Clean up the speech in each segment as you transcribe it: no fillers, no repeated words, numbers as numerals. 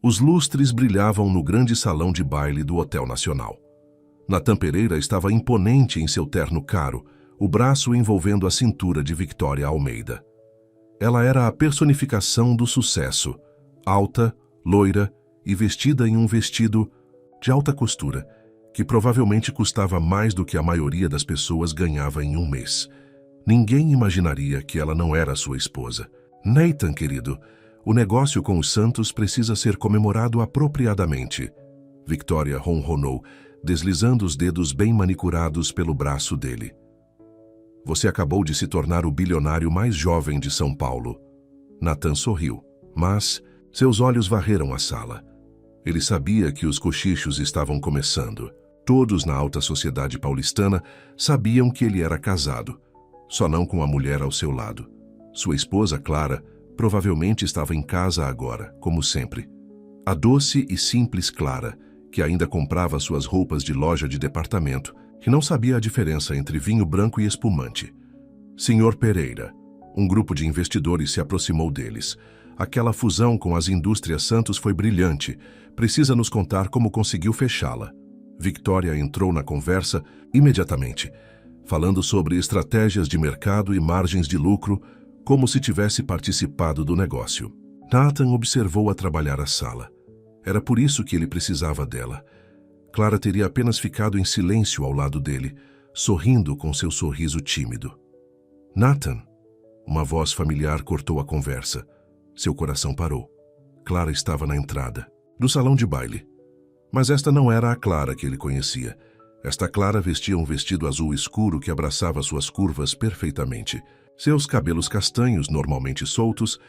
Os lustres brilhavam no grande salão de baile do Hotel Nacional. Natan Pereira estava imponente em seu terno caro, o braço envolvendo a cintura de Victoria Almeida. Ela era a personificação do sucesso, alta, loira e vestida em um vestido de alta costura, que provavelmente custava mais do que a maioria das pessoas ganhava em um mês. Ninguém imaginaria que ela não era sua esposa. Nathan, querido, o negócio com os Santos precisa ser comemorado apropriadamente. Victoria ronronou, deslizando os dedos bem manicurados pelo braço dele. Você acabou de se tornar o bilionário mais jovem de São Paulo. Natan sorriu, mas seus olhos varreram a sala. Ele sabia que os cochichos estavam começando. Todos na alta sociedade paulistana sabiam que ele era casado, só não com a mulher ao seu lado. Sua esposa, Clara, provavelmente estava em casa agora, como sempre. A doce e simples Clara, que ainda comprava suas roupas de loja de departamento, que não sabia a diferença entre vinho branco e espumante. Senhor Pereira, um grupo de investidores se aproximou deles. Aquela fusão com as indústrias Santos foi brilhante. Precisa nos contar como conseguiu fechá-la. Victoria entrou na conversa imediatamente, falando sobre estratégias de mercado e margens de lucro, como se tivesse participado do negócio. Nathan observou-a trabalhar a sala. Era por isso que ele precisava dela. Clara teria apenas ficado em silêncio ao lado dele, sorrindo com seu sorriso tímido. Nathan, uma voz familiar cortou a conversa. Seu coração parou. Clara estava na entrada do salão de baile. Mas esta não era a Clara que ele conhecia. Esta Clara vestia um vestido azul escuro que abraçava suas curvas perfeitamente. Seus cabelos castanhos, normalmente soltos,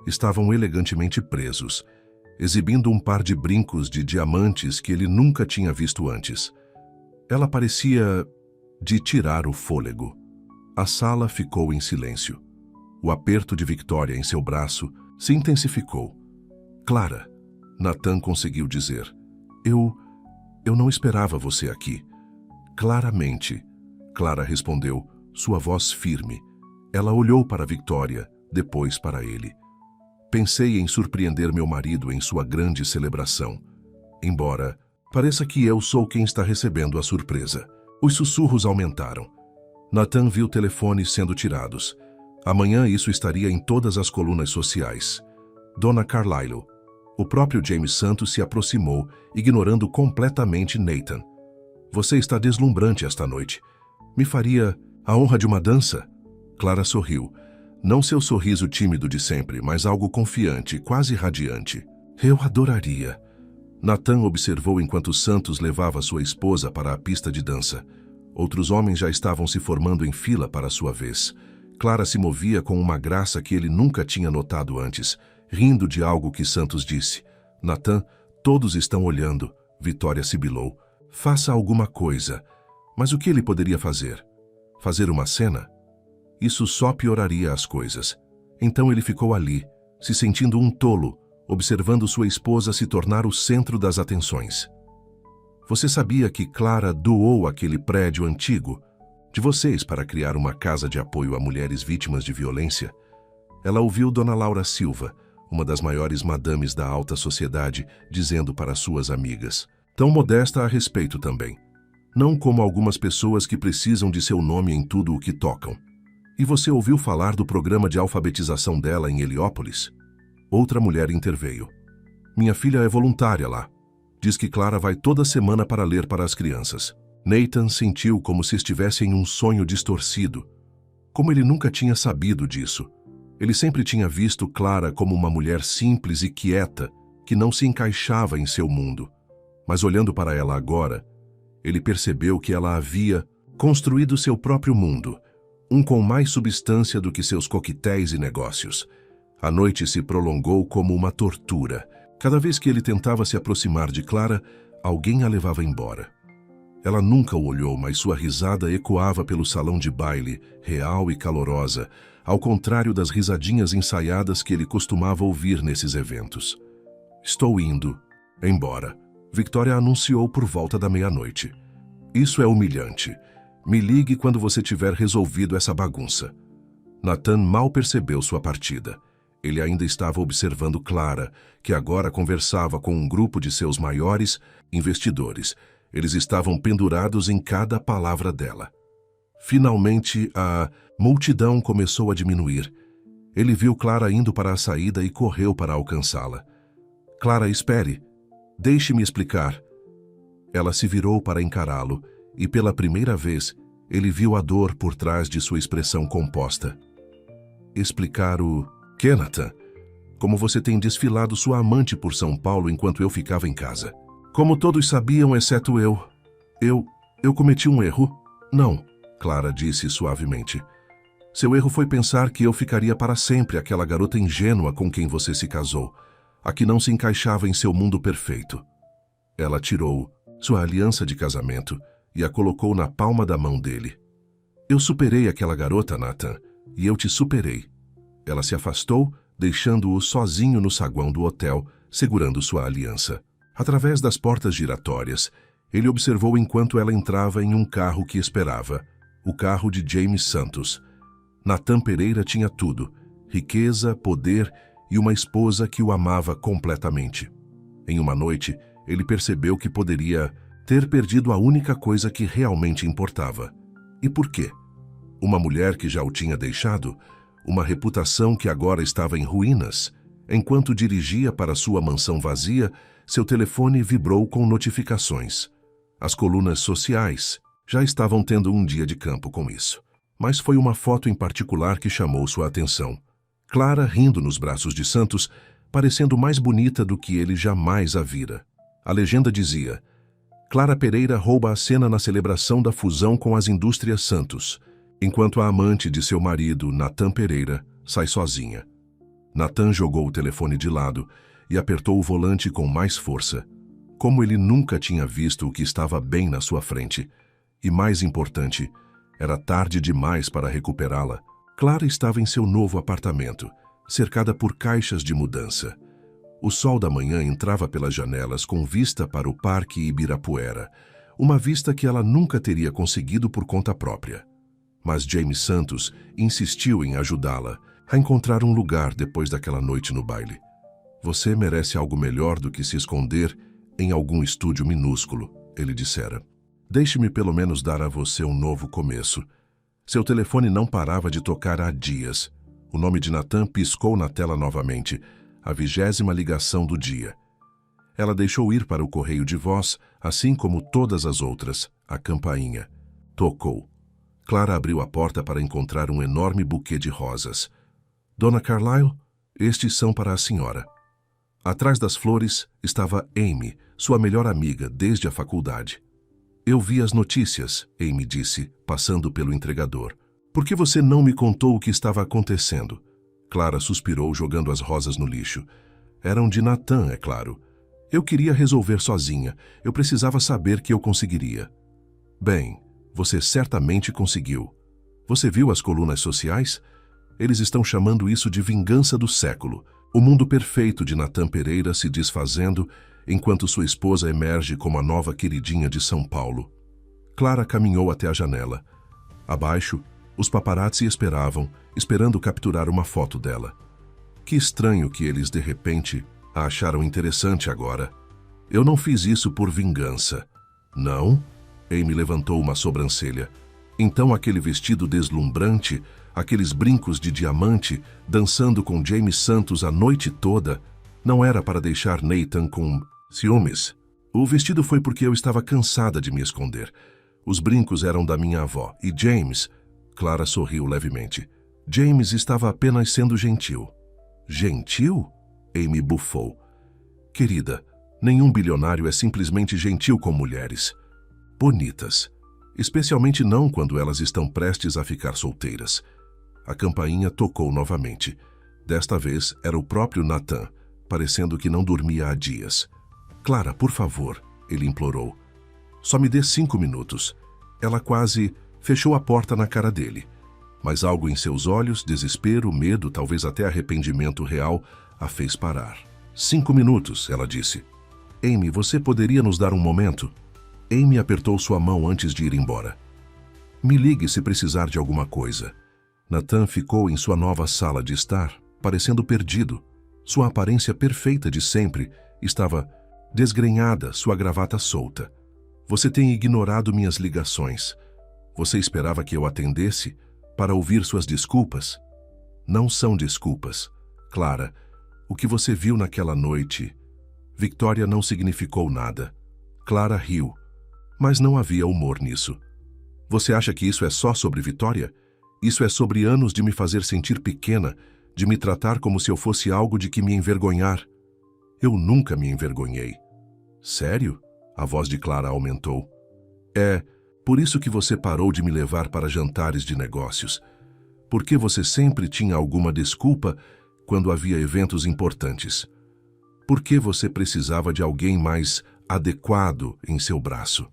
estavam elegantemente presos, exibindo um par de brincos de diamantes que ele nunca tinha visto antes. Ela parecia de tirar o fôlego. A sala ficou em silêncio. O aperto de Victoria em seu braço se intensificou. Clara, Nathan conseguiu dizer, eu não esperava você aqui. Claramente, Clara respondeu, sua voz firme. Ela olhou para Victoria, depois para ele. Pensei em surpreender meu marido em sua grande celebração. Embora pareça que eu sou quem está recebendo a surpresa. Os sussurros aumentaram. Nathan viu telefones sendo tirados. Amanhã isso estaria em todas as colunas sociais. Dona Carlyle. O próprio James Santos se aproximou, ignorando completamente Nathan. Você está deslumbrante esta noite. Me faria a honra de uma dança? Clara sorriu. Não seu sorriso tímido de sempre, mas algo confiante, quase radiante. Eu adoraria. Nathan observou enquanto Santos levava sua esposa para a pista de dança. Outros homens já estavam se formando em fila para a sua vez. Clara se movia com uma graça que ele nunca tinha notado antes, rindo de algo que Santos disse. Nathan, todos estão olhando. Victoria sibilou. Faça alguma coisa. Mas o que ele poderia fazer? Fazer uma cena? Isso só pioraria as coisas. Então ele ficou ali, se sentindo um tolo, observando sua esposa se tornar o centro das atenções. Você sabia que Clara doou aquele prédio antigo de vocês para criar uma casa de apoio a mulheres vítimas de violência? Ela ouviu Dona Laura Silva, uma das maiores madames da alta sociedade, dizendo para suas amigas, tão modesta a respeito também. Não como algumas pessoas que precisam de seu nome em tudo o que tocam. E você ouviu falar do programa de alfabetização dela em Heliópolis? Outra mulher interveio. Minha filha é voluntária lá. Diz que Clara vai toda semana para ler para as crianças. Nathan sentiu como se estivesse em um sonho distorcido. Como ele nunca tinha sabido disso. Ele sempre tinha visto Clara como uma mulher simples e quieta, que não se encaixava em seu mundo. Mas olhando para ela agora, ele percebeu que ela havia construído seu próprio mundo, um com mais substância do que seus coquetéis e negócios. A noite se prolongou como uma tortura. Cada vez que ele tentava se aproximar de Clara, alguém a levava embora. Ela nunca o olhou, mas sua risada ecoava pelo salão de baile, real e calorosa, ao contrário das risadinhas ensaiadas que ele costumava ouvir nesses eventos. Estou indo embora. Victoria anunciou por volta da meia-noite. Isso é humilhante. Me ligue quando você tiver resolvido essa bagunça. Nathan mal percebeu sua partida. Ele ainda estava observando Clara, que agora conversava com um grupo de seus maiores investidores. Eles estavam pendurados em cada palavra dela. Finalmente, a multidão começou a diminuir. Ele viu Clara indo para a saída e correu para alcançá-la. Clara, espere. Deixe-me explicar. Ela se virou para encará-lo e, pela primeira vez, ele viu a dor por trás de sua expressão composta. Explicar o... Que, Nathan? Como você tem desfilado sua amante por São Paulo enquanto eu ficava em casa? Como todos sabiam, exceto eu. Eu cometi um erro? Não, Clara disse suavemente. Seu erro foi pensar que eu ficaria para sempre aquela garota ingênua com quem você se casou, a que não se encaixava em seu mundo perfeito. Ela tirou sua aliança de casamento e a colocou na palma da mão dele. Eu superei aquela garota, Nathan, e eu te superei. Ela se afastou, deixando-o sozinho no saguão do hotel, segurando sua aliança. Através das portas giratórias, ele observou enquanto ela entrava em um carro que esperava, o carro de Jaime Santos. Nathan Pereira tinha tudo: riqueza, poder e uma esposa que o amava completamente. Em uma noite, ele percebeu que poderia ter perdido a única coisa que realmente importava. E por quê? Uma mulher que já o tinha deixado, uma reputação que agora estava em ruínas. Enquanto dirigia para sua mansão vazia, seu telefone vibrou com notificações. As colunas sociais já estavam tendo um dia de campo com isso. Mas foi uma foto em particular que chamou sua atenção. Clara rindo nos braços de Santos, parecendo mais bonita do que ele jamais a vira. A legenda dizia: Clara Pereira rouba a cena na celebração da fusão com as indústrias Santos, enquanto a amante de seu marido, Nathan Pereira, sai sozinha. Nathan jogou o telefone de lado e apertou o volante com mais força, como ele nunca tinha visto o que estava bem na sua frente. E mais importante, era tarde demais para recuperá-la. Clara estava em seu novo apartamento, cercada por caixas de mudança. O sol da manhã entrava pelas janelas com vista para o Parque Ibirapuera, uma vista que ela nunca teria conseguido por conta própria. Mas Jaime Santos insistiu em ajudá-la a encontrar um lugar depois daquela noite no baile. Você merece algo melhor do que se esconder em algum estúdio minúsculo, ele dissera. Deixe-me pelo menos dar a você um novo começo. Seu telefone não parava de tocar há dias. O nome de Nathan piscou na tela novamente, a 20ª ligação do dia. Ela deixou ir para o correio de voz, assim como todas as outras, a campainha. Tocou. Clara abriu a porta para encontrar um enorme buquê de rosas. Dona Carlyle, estes são para a senhora. Atrás das flores estava Amy, sua melhor amiga desde a faculdade. Eu vi as notícias, Amy disse, passando pelo entregador. Por que você não me contou o que estava acontecendo? Clara suspirou, jogando as rosas no lixo. Eram de Nathan, é claro. Eu queria resolver sozinha. Eu precisava saber que eu conseguiria. Bem, você certamente conseguiu. Você viu as colunas sociais? Eles estão chamando isso de vingança do século. O mundo perfeito de Nathan Pereira se desfazendo enquanto sua esposa emerge como a nova queridinha de São Paulo. Clara caminhou até a janela. Abaixo, os paparazzi esperavam, esperando capturar uma foto dela. Que estranho que eles, de repente, a acharam interessante agora. Eu não fiz isso por vingança. Não? Amy levantou uma sobrancelha. Então aquele vestido deslumbrante, aqueles brincos de diamante, dançando com Jaime Santos a noite toda, não era para deixar Nathan com ciúmes. O vestido foi porque eu estava cansada de me esconder. Os brincos eram da minha avó, e James... Clara sorriu levemente. James estava apenas sendo gentil. Gentil? Amy bufou. Querida, nenhum bilionário é simplesmente gentil com mulheres. Bonitas. Especialmente não quando elas estão prestes a ficar solteiras. A campainha tocou novamente. Desta vez era o próprio Nathan, parecendo que não dormia há dias. Clara, por favor, ele implorou. Só me dê 5 minutos. Ela quase fechou a porta na cara dele. Mas algo em seus olhos, desespero, medo, talvez até arrependimento real, a fez parar. 5 minutos, ela disse. Amy, você poderia nos dar um momento? Amy apertou sua mão antes de ir embora. Me ligue se precisar de alguma coisa. Nathan ficou em sua nova sala de estar, parecendo perdido. Sua aparência perfeita de sempre estava desgrenhada, sua gravata solta. Você tem ignorado minhas ligações. Você esperava que eu atendesse para ouvir suas desculpas? Não são desculpas. Clara, o que você viu naquela noite... Victoria não significou nada. Clara riu, mas não havia humor nisso. Você acha que isso é só sobre Victoria? Isso é sobre anos de me fazer sentir pequena, de me tratar como se eu fosse algo de que me envergonhar. Eu nunca me envergonhei. Sério? A voz de Clara aumentou. É por isso que você parou de me levar para jantares de negócios. Porque você sempre tinha alguma desculpa quando havia eventos importantes. Por que você precisava de alguém mais adequado em seu braço?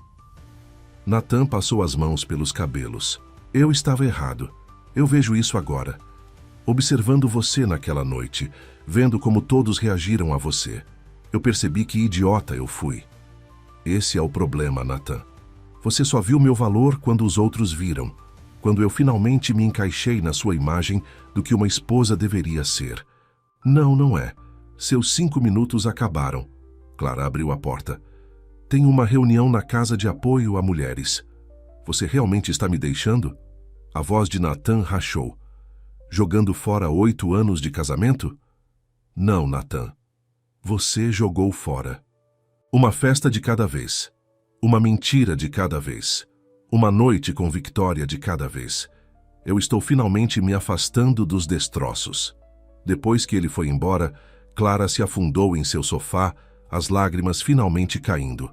Nathan passou as mãos pelos cabelos. Eu estava errado. Eu vejo isso agora. Observando você naquela noite, vendo como todos reagiram a você, eu percebi que idiota eu fui. Esse é o problema, Nathan. Você só viu meu valor quando os outros viram, quando eu finalmente me encaixei na sua imagem do que uma esposa deveria ser. Não, não é. Seus 5 minutos acabaram. Clara abriu a porta. Tenho uma reunião na casa de apoio a mulheres. Você realmente está me deixando? A voz de Nathan rachou. Jogando fora 8 anos de casamento? Não, Nathan. Você jogou fora. Uma festa de cada vez. Uma mentira de cada vez. Uma noite com Victoria de cada vez. Eu estou finalmente me afastando dos destroços. Depois que ele foi embora, Clara se afundou em seu sofá, as lágrimas finalmente caindo.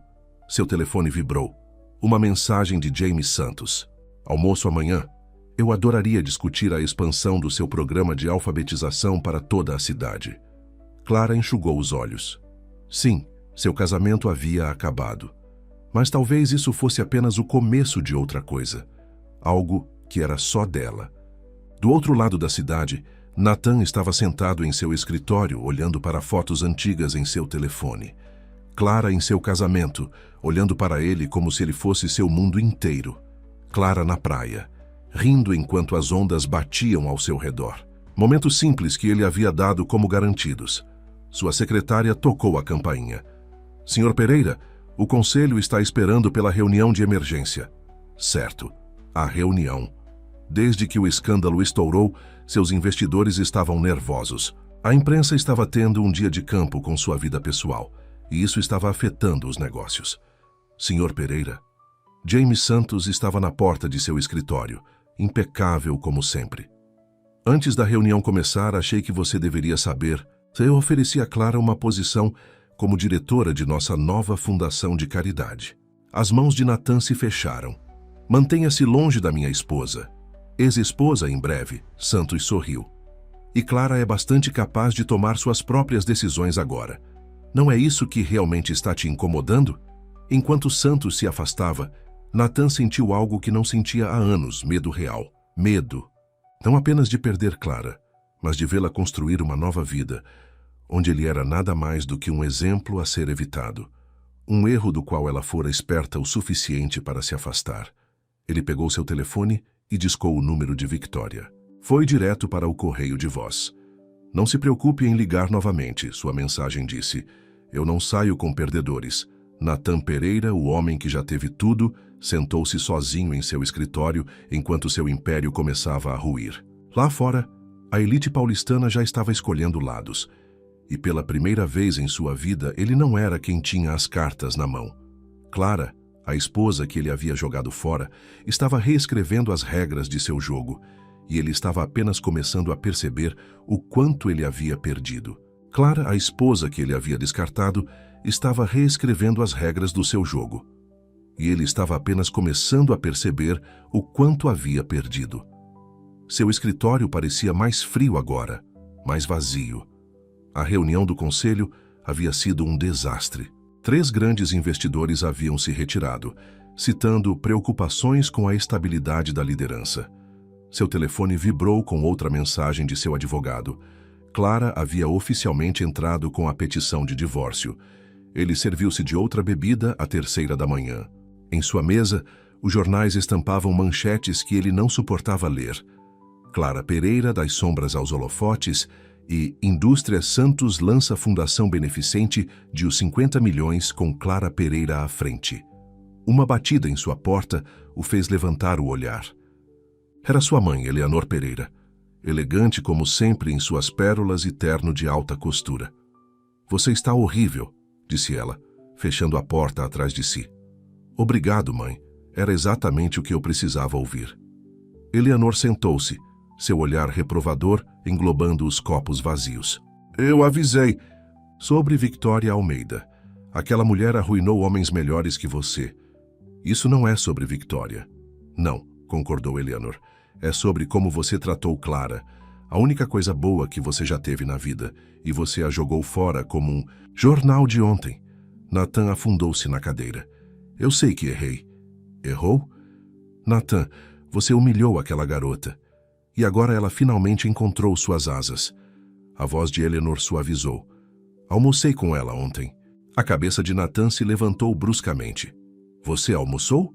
Seu telefone vibrou. Uma mensagem de Jaime Santos. Almoço amanhã. Eu adoraria discutir a expansão do seu programa de alfabetização para toda a cidade. Clara enxugou os olhos. Sim, seu casamento havia acabado. Mas talvez isso fosse apenas o começo de outra coisa. Algo que era só dela. Do outro lado da cidade, Nathan estava sentado em seu escritório, olhando para fotos antigas em seu telefone. Clara em seu casamento, olhando para ele como se ele fosse seu mundo inteiro. Clara na praia, rindo enquanto as ondas batiam ao seu redor. Momentos simples que ele havia dado como garantidos. Sua secretária tocou a campainha. Senhor Pereira, o conselho está esperando pela reunião de emergência. Certo, a reunião. Desde que o escândalo estourou, seus investidores estavam nervosos. A imprensa estava tendo um dia de campo com sua vida pessoal, e isso estava afetando os negócios. Senhor Pereira, Jaime Santos estava na porta de seu escritório, impecável como sempre. Antes da reunião começar, achei que você deveria saber. Eu ofereci a Clara uma posição como diretora de nossa nova fundação de caridade. As mãos de Nathan se fecharam. Mantenha-se longe da minha esposa. Ex-esposa em breve, Santos sorriu. E Clara é bastante capaz de tomar suas próprias decisões agora. Não é isso que realmente está te incomodando? Enquanto Santos se afastava, Nathan sentiu algo que não sentia há anos, medo real. Medo. Não apenas de perder Clara, mas de vê-la construir uma nova vida, onde ele era nada mais do que um exemplo a ser evitado. Um erro do qual ela fora esperta o suficiente para se afastar. Ele pegou seu telefone e discou o número de Victoria. Foi direto para o correio de voz. Não se preocupe em ligar novamente, sua mensagem disse. Eu não saio com perdedores. Nathan Pereira, o homem que já teve tudo, sentou-se sozinho em seu escritório enquanto seu império começava a ruir. Lá fora, a elite paulistana já estava escolhendo lados. E pela primeira vez em sua vida, ele não era quem tinha as cartas na mão. Clara, a esposa que ele havia jogado fora, estava reescrevendo as regras de seu jogo, e ele estava apenas começando a perceber o quanto ele havia perdido. Clara, a esposa que ele havia descartado, estava reescrevendo as regras do seu jogo. E ele estava apenas começando a perceber o quanto havia perdido. Seu escritório parecia mais frio agora, mais vazio. A reunião do conselho havia sido um desastre. 3 grandes investidores haviam se retirado, citando preocupações com a estabilidade da liderança. Seu telefone vibrou com outra mensagem de seu advogado. Clara havia oficialmente entrado com a petição de divórcio. Ele serviu-se de outra bebida à 3ª da manhã. Em sua mesa, os jornais estampavam manchetes que ele não suportava ler. Clara Pereira, das sombras aos holofotes, e Indústria Santos lança fundação beneficente de os 50 milhões com Clara Pereira à frente. Uma batida em sua porta o fez levantar o olhar. Era sua mãe, Eleanor Pereira, elegante como sempre em suas pérolas e terno de alta costura. Você está horrível, disse ela, fechando a porta atrás de si. Obrigado, mãe. Era exatamente o que eu precisava ouvir. Eleanor sentou-se, seu olhar reprovador englobando os copos vazios. Eu avisei. Sobre Victoria Almeida. Aquela mulher arruinou homens melhores que você. Isso não é sobre Victoria. Não, concordou Eleanor. É sobre como você tratou Clara, a única coisa boa que você já teve na vida, e você a jogou fora como um jornal de ontem. Nathan afundou-se na cadeira. Eu sei que errei. Errou? Nathan, você humilhou aquela garota. E agora ela finalmente encontrou suas asas. A voz de Eleanor suavizou. Almocei com ela ontem. A cabeça de Nathan se levantou bruscamente. Você almoçou?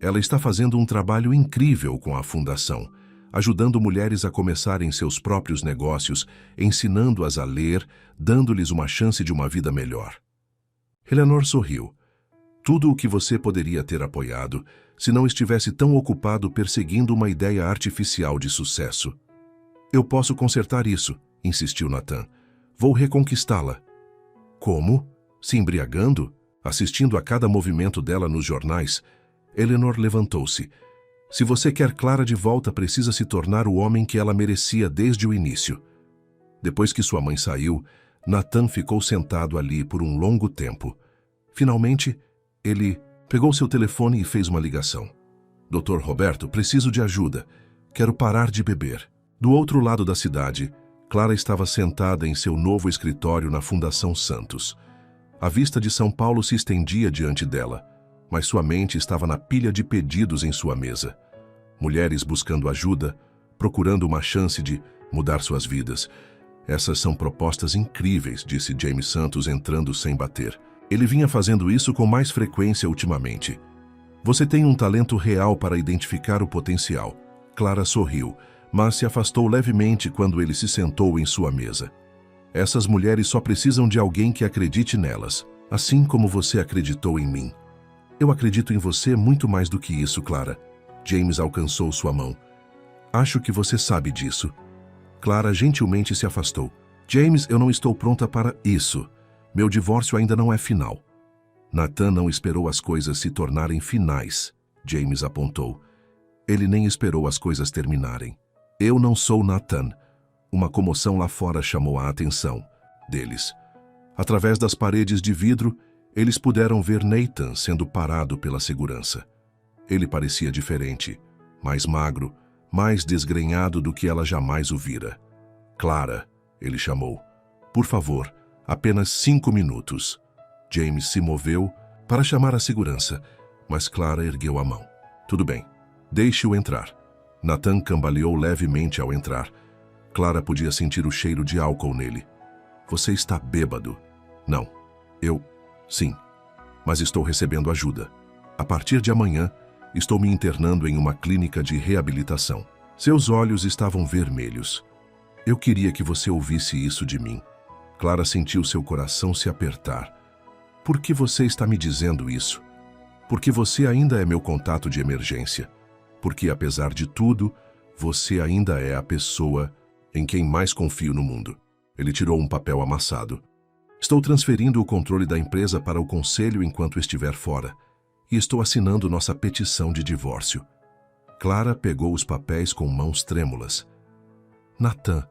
Ela está fazendo um trabalho incrível com a fundação, ajudando mulheres a começarem seus próprios negócios, ensinando-as a ler, dando-lhes uma chance de uma vida melhor. Eleanor sorriu. Tudo o que você poderia ter apoiado, se não estivesse tão ocupado perseguindo uma ideia artificial de sucesso. Eu posso consertar isso, insistiu Nathan. Vou reconquistá-la. Como? Se embriagando? Assistindo a cada movimento dela nos jornais? Eleanor levantou-se. Se você quer Clara de volta, precisa se tornar o homem que ela merecia desde o início. Depois que sua mãe saiu, Nathan ficou sentado ali por um longo tempo. Finalmente, ele pegou seu telefone e fez uma ligação. Dr. Roberto, preciso de ajuda. Quero parar de beber. Do outro lado da cidade, Clara estava sentada em seu novo escritório na Fundação Santos. A vista de São Paulo se estendia diante dela, mas sua mente estava na pilha de pedidos em sua mesa. Mulheres buscando ajuda, procurando uma chance de mudar suas vidas. Essas são propostas incríveis, disse James Santos entrando sem bater. Ele vinha fazendo isso com mais frequência ultimamente. Você tem um talento real para identificar o potencial. Clara sorriu, mas se afastou levemente quando ele se sentou em sua mesa. Essas mulheres só precisam de alguém que acredite nelas, assim como você acreditou em mim. Eu acredito em você muito mais do que isso, Clara. James alcançou sua mão. Acho que você sabe disso. Clara gentilmente se afastou. James, eu não estou pronta para isso. Meu divórcio ainda não é final. Nathan não esperou as coisas se tornarem finais, James apontou. Ele nem esperou as coisas terminarem. Eu não sou Nathan. Uma comoção lá fora chamou a atenção deles. Através das paredes de vidro, eles puderam ver Nathan sendo parado pela segurança. Ele parecia diferente, mais magro, mais desgrenhado do que ela jamais o vira. Clara, ele chamou. Por favor, apenas 5 minutos. James se moveu para chamar a segurança, mas Clara ergueu a mão. Tudo bem, deixe-o entrar. Nathan cambaleou levemente ao entrar. Clara podia sentir o cheiro de álcool nele. Você está bêbado. Não, sim, mas estou recebendo ajuda. A partir de amanhã, estou me internando em uma clínica de reabilitação. Seus olhos estavam vermelhos. Eu queria que você ouvisse isso de mim. Clara sentiu seu coração se apertar. Por que você está me dizendo isso? Porque você ainda é meu contato de emergência. Porque, apesar de tudo, você ainda é a pessoa em quem mais confio no mundo. Ele tirou um papel amassado. Estou transferindo o controle da empresa para o conselho enquanto estiver fora. E estou assinando nossa petição de divórcio. Clara pegou os papéis com mãos trêmulas. Nathan,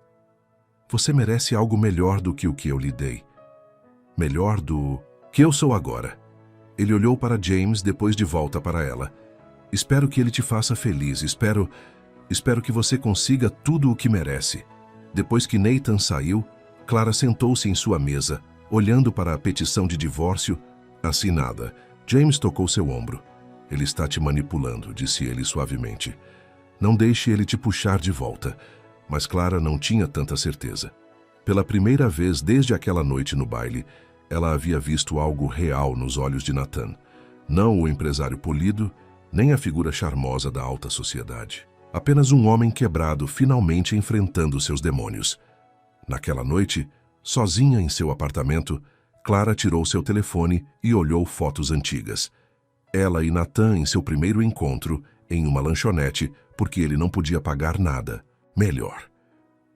você merece algo melhor do que o que eu lhe dei. Melhor do que eu sou agora. Ele olhou para James, depois de volta para ela. Espero que ele te faça feliz. Espero que você consiga tudo o que merece. Depois que Nathan saiu, Clara sentou-se em sua mesa, olhando para a petição de divórcio assinada. James tocou seu ombro. Ele está te manipulando, disse ele suavemente. Não deixe ele te puxar de volta. Mas Clara não tinha tanta certeza. Pela primeira vez desde aquela noite no baile, ela havia visto algo real nos olhos de Nathan. Não o empresário polido, nem a figura charmosa da alta sociedade. Apenas um homem quebrado finalmente enfrentando seus demônios. Naquela noite, sozinha em seu apartamento, Clara tirou seu telefone e olhou fotos antigas. Ela e Nathan em seu primeiro encontro, em uma lanchonete, porque ele não podia pagar nada. Melhor.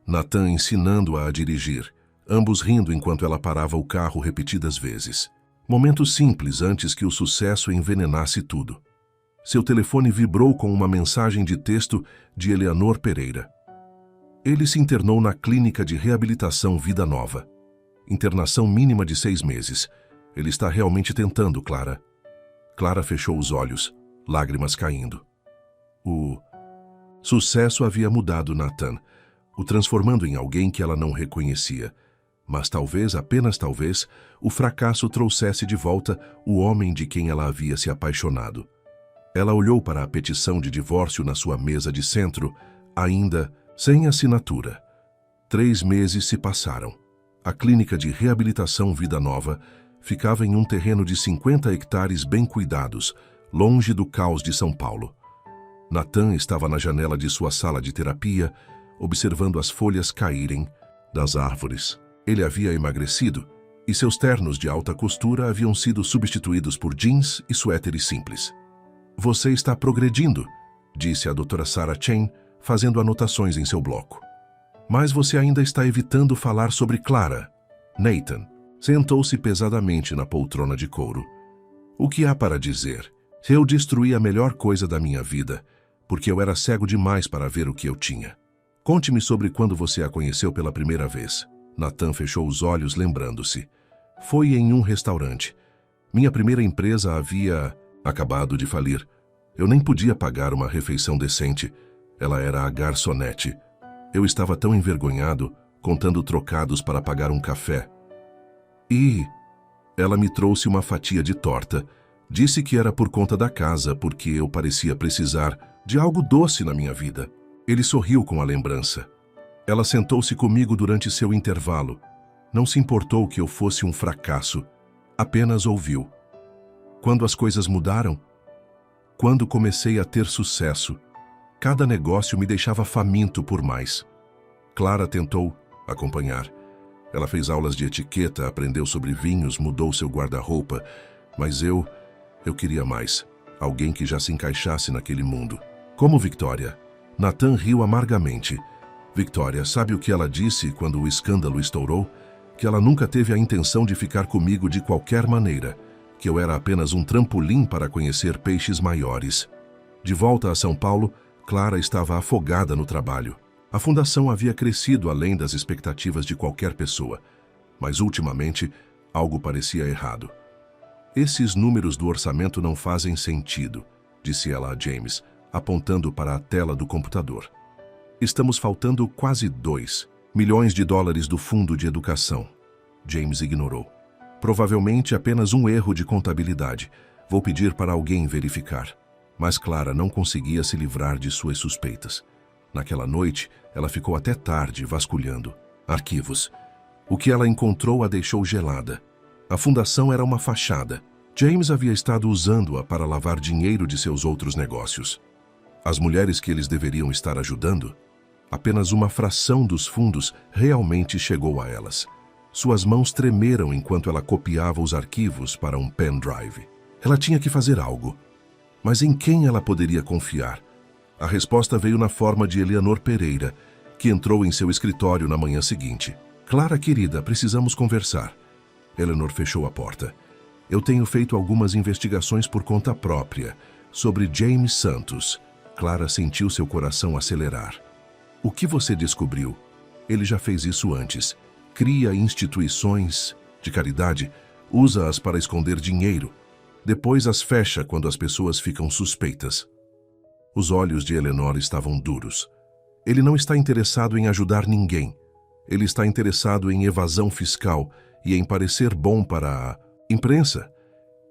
Nathan ensinando-a a dirigir, ambos rindo enquanto ela parava o carro repetidas vezes. Momentos simples antes que o sucesso envenenasse tudo. Seu telefone vibrou com uma mensagem de texto de Eleanor Pereira. Ele se internou na clínica de reabilitação Vida Nova. Internação mínima de 6 meses. Ele está realmente tentando, Clara. Clara fechou os olhos, lágrimas caindo. O sucesso havia mudado Nathan, o transformando em alguém que ela não reconhecia. Mas talvez, apenas talvez, o fracasso trouxesse de volta o homem de quem ela havia se apaixonado. Ela olhou para a petição de divórcio na sua mesa de centro, ainda sem assinatura. 3 meses se passaram. A clínica de reabilitação Vida Nova ficava em um terreno de 50 hectares bem cuidados, longe do caos de São Paulo. Nathan estava na janela de sua sala de terapia, observando as folhas caírem das árvores. Ele havia emagrecido e seus ternos de alta costura haviam sido substituídos por jeans e suéteres simples. Você está progredindo, disse a doutora Sarah Chen, fazendo anotações em seu bloco. Mas você ainda está evitando falar sobre Clara. Nathan sentou-se pesadamente na poltrona de couro. O que há para dizer? Eu destruí a melhor coisa da minha vida, porque eu era cego demais para ver o que eu tinha. Conte-me sobre quando você a conheceu pela primeira vez. Nathan fechou os olhos, lembrando-se. Foi em um restaurante. Minha primeira empresa havia acabado de falir. Eu nem podia pagar uma refeição decente. Ela era a garçonete. Eu estava tão envergonhado, contando trocados para pagar um café. E ela me trouxe uma fatia de torta. Disse que era por conta da casa, porque eu parecia precisar de algo doce na minha vida. Ele sorriu com a lembrança. Ela sentou-se comigo durante seu intervalo. Não se importou que eu fosse um fracasso. Apenas ouviu. Quando as coisas mudaram? Quando comecei a ter sucesso. Cada negócio me deixava faminto por mais. Clara tentou acompanhar. Ela fez aulas de etiqueta, aprendeu sobre vinhos, mudou seu guarda-roupa. Mas eu queria mais. Alguém que já se encaixasse naquele mundo. Como Victoria. Nathan riu amargamente. Victoria, sabe o que ela disse quando o escândalo estourou? Que ela nunca teve a intenção de ficar comigo de qualquer maneira. Que eu era apenas um trampolim para conhecer peixes maiores. De volta a São Paulo, Clara estava afogada no trabalho. A fundação havia crescido além das expectativas de qualquer pessoa. Mas ultimamente, algo parecia errado. Esses números do orçamento não fazem sentido, disse ela a James, apontando para a tela do computador. Estamos faltando quase 2 milhões de dólares do fundo de educação. James ignorou. Provavelmente apenas um erro de contabilidade. Vou pedir para alguém verificar. Mas Clara não conseguia se livrar de suas suspeitas. Naquela noite, ela ficou até tarde vasculhando arquivos. O que ela encontrou a deixou gelada. A fundação era uma fachada. James havia estado usando-a para lavar dinheiro de seus outros negócios. As mulheres que eles deveriam estar ajudando, apenas uma fração dos fundos realmente chegou a elas. Suas mãos tremeram enquanto ela copiava os arquivos para um pendrive. Ela tinha que fazer algo. Mas em quem ela poderia confiar? A resposta veio na forma de Eleanor Pereira, que entrou em seu escritório na manhã seguinte. Clara, querida, precisamos conversar. Eleanor fechou a porta. Eu tenho feito algumas investigações por conta própria sobre James Santos. Clara sentiu seu coração acelerar. O que você descobriu? Ele já fez isso antes. Cria instituições de caridade, usa-as para esconder dinheiro. Depois as fecha quando as pessoas ficam suspeitas. Os olhos de Eleanor estavam duros. Ele não está interessado em ajudar ninguém. Ele está interessado em evasão fiscal e em parecer bom para a imprensa.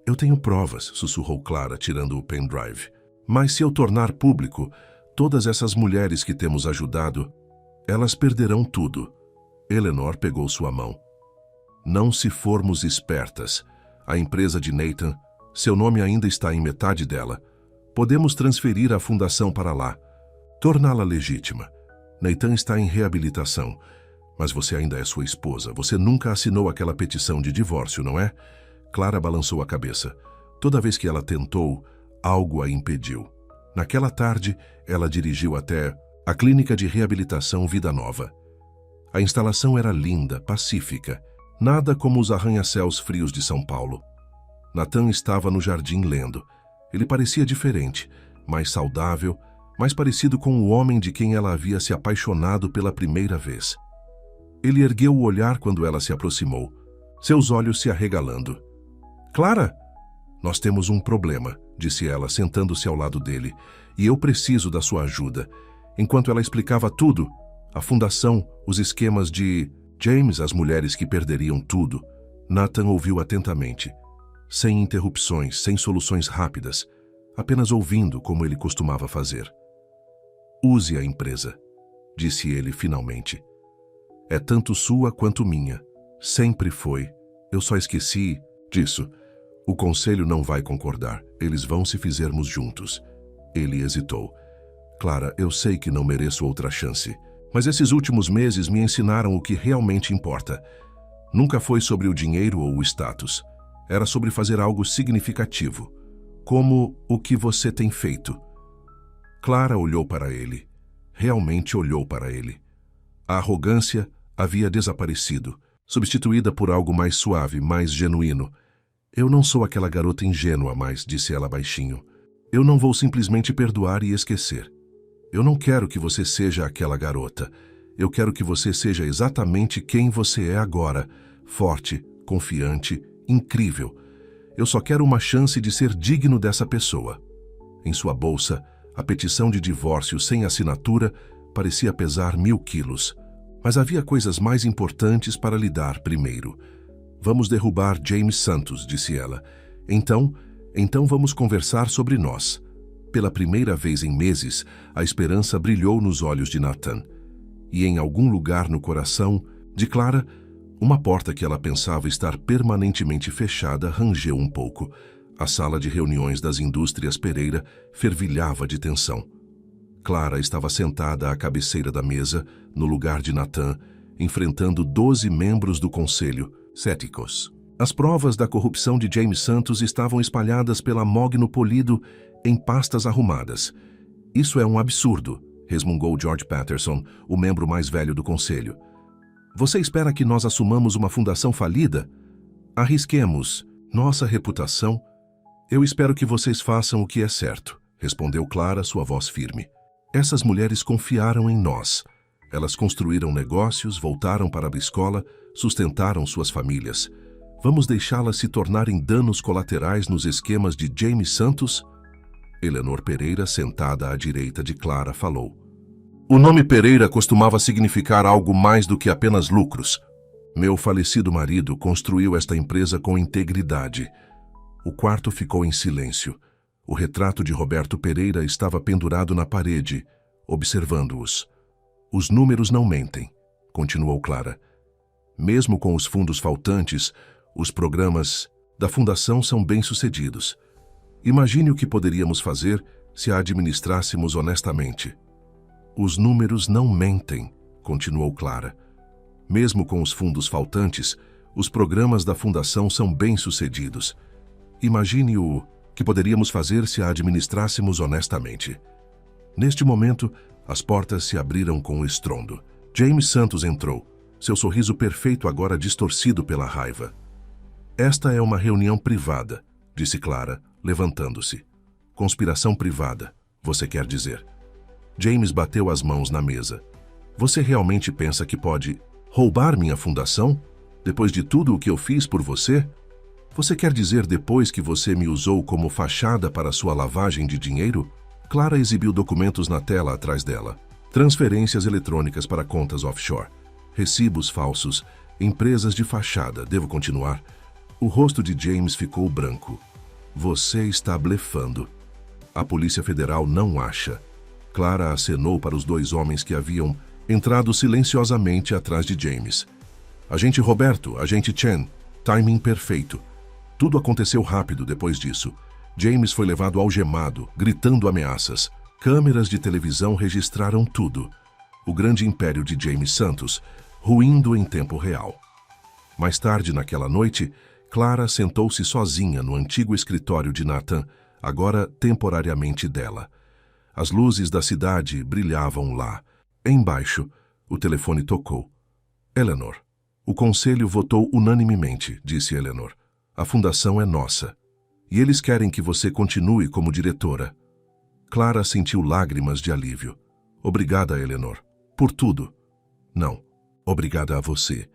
Eu tenho provas, sussurrou Clara, tirando o pendrive. Mas se eu tornar público, todas essas mulheres que temos ajudado, elas perderão tudo. Eleanor pegou sua mão. Não se formos espertas. A empresa de Nathan, seu nome ainda está em metade dela. Podemos transferir a fundação para lá. Torná-la legítima. Nathan está em reabilitação. Mas você ainda é sua esposa. Você nunca assinou aquela petição de divórcio, não é? Clara balançou a cabeça. Toda vez que ela tentou, algo a impediu. Naquela tarde, ela dirigiu até a clínica de reabilitação Vida Nova. A instalação era linda, pacífica, nada como os arranha-céus frios de São Paulo. Nathan estava no jardim lendo. Ele parecia diferente, mais saudável, mais parecido com o homem de quem ela havia se apaixonado pela primeira vez. Ele ergueu o olhar quando ela se aproximou, seus olhos se arregalando. Clara, nós temos um problema, disse ela, sentando-se ao lado dele, e eu preciso da sua ajuda. Enquanto ela explicava tudo, a fundação, os esquemas de James, as mulheres que perderiam tudo, Nathan ouviu atentamente, sem interrupções, sem soluções rápidas, apenas ouvindo como ele costumava fazer. Use a empresa, disse ele finalmente. É tanto sua quanto minha. Sempre foi. Eu só esqueci disso. O conselho não vai concordar. Eles vão se fizermos juntos. Ele hesitou. Clara, eu sei que não mereço outra chance, mas esses últimos meses me ensinaram o que realmente importa. Nunca foi sobre o dinheiro ou o status. Era sobre fazer algo significativo, como o que você tem feito. Clara olhou para ele. Realmente olhou para ele. A arrogância havia desaparecido, substituída por algo mais suave, mais genuíno. Eu não sou aquela garota ingênua mais, disse ela baixinho. Eu não vou simplesmente perdoar e esquecer. Eu não quero que você seja aquela garota. Eu quero que você seja exatamente quem você é agora, forte, confiante, incrível. Eu só quero uma chance de ser digno dessa pessoa. Em sua bolsa, a petição de divórcio sem assinatura parecia pesar 1000 quilos. Mas havia coisas mais importantes para lidar primeiro. Vamos derrubar James Santos, disse ela. Então vamos conversar sobre nós. Pela primeira vez em meses, a esperança brilhou nos olhos de Nathan. E em algum lugar no coração de Clara, uma porta que ela pensava estar permanentemente fechada rangeu um pouco. A sala de reuniões das indústrias Pereira fervilhava de tensão. Clara estava sentada à cabeceira da mesa, no lugar de Nathan, enfrentando 12 membros do conselho, céticos. As provas da corrupção de James Santos estavam espalhadas pela mogno polido em pastas arrumadas. Isso é um absurdo, resmungou George Patterson, o membro mais velho do conselho. Você espera que nós assumamos uma fundação falida? Arrisquemos nossa reputação? Eu espero que vocês façam o que é certo, respondeu Clara, sua voz firme. Essas mulheres confiaram em nós. Elas construíram negócios, voltaram para a escola, sustentaram suas famílias. Vamos deixá-las se tornarem danos colaterais nos esquemas de James Santos? Eleanor Pereira, sentada à direita de Clara, falou. O nome Pereira costumava significar algo mais do que apenas lucros. Meu falecido marido construiu esta empresa com integridade. O quarto ficou em silêncio. O retrato de Roberto Pereira estava pendurado na parede, observando-os. Os números não mentem, continuou Clara. Mesmo com os fundos faltantes, os programas da Fundação são bem-sucedidos. Imagine o que poderíamos fazer se a administrássemos honestamente. Os números não mentem, continuou Clara. Mesmo com os fundos faltantes, os programas da Fundação são bem-sucedidos. Imagine o que poderíamos fazer se a administrássemos honestamente. Neste momento, as portas se abriram com estrondo. James Santos entrou, seu sorriso perfeito agora distorcido pela raiva. Esta é uma reunião privada, disse Clara, levantando-se. Conspiração privada, você quer dizer. James bateu as mãos na mesa. Você realmente pensa que pode roubar minha fundação? Depois de tudo o que eu fiz por você? Você quer dizer depois que você me usou como fachada para sua lavagem de dinheiro? Clara exibiu documentos na tela atrás dela. Transferências eletrônicas para contas offshore. Recibos falsos. Empresas de fachada. Devo continuar? O rosto de James ficou branco. Você está blefando. A Polícia Federal não acha. Clara acenou para os 2 homens que haviam entrado silenciosamente atrás de James. Agente Roberto, agente Chen. Timing perfeito. Tudo aconteceu rápido depois disso. James foi levado algemado, gritando ameaças. Câmeras de televisão registraram tudo. O grande império de James Santos, ruindo em tempo real. Mais tarde naquela noite, Clara sentou-se sozinha no antigo escritório de Nathan, agora temporariamente dela. As luzes da cidade brilhavam lá. Embaixo, o telefone tocou. Eleanor. O conselho votou unanimemente, disse Eleanor. A fundação é nossa. E eles querem que você continue como diretora. Clara sentiu lágrimas de alívio. Obrigada, Eleanor. Por tudo. Não. Obrigada a você.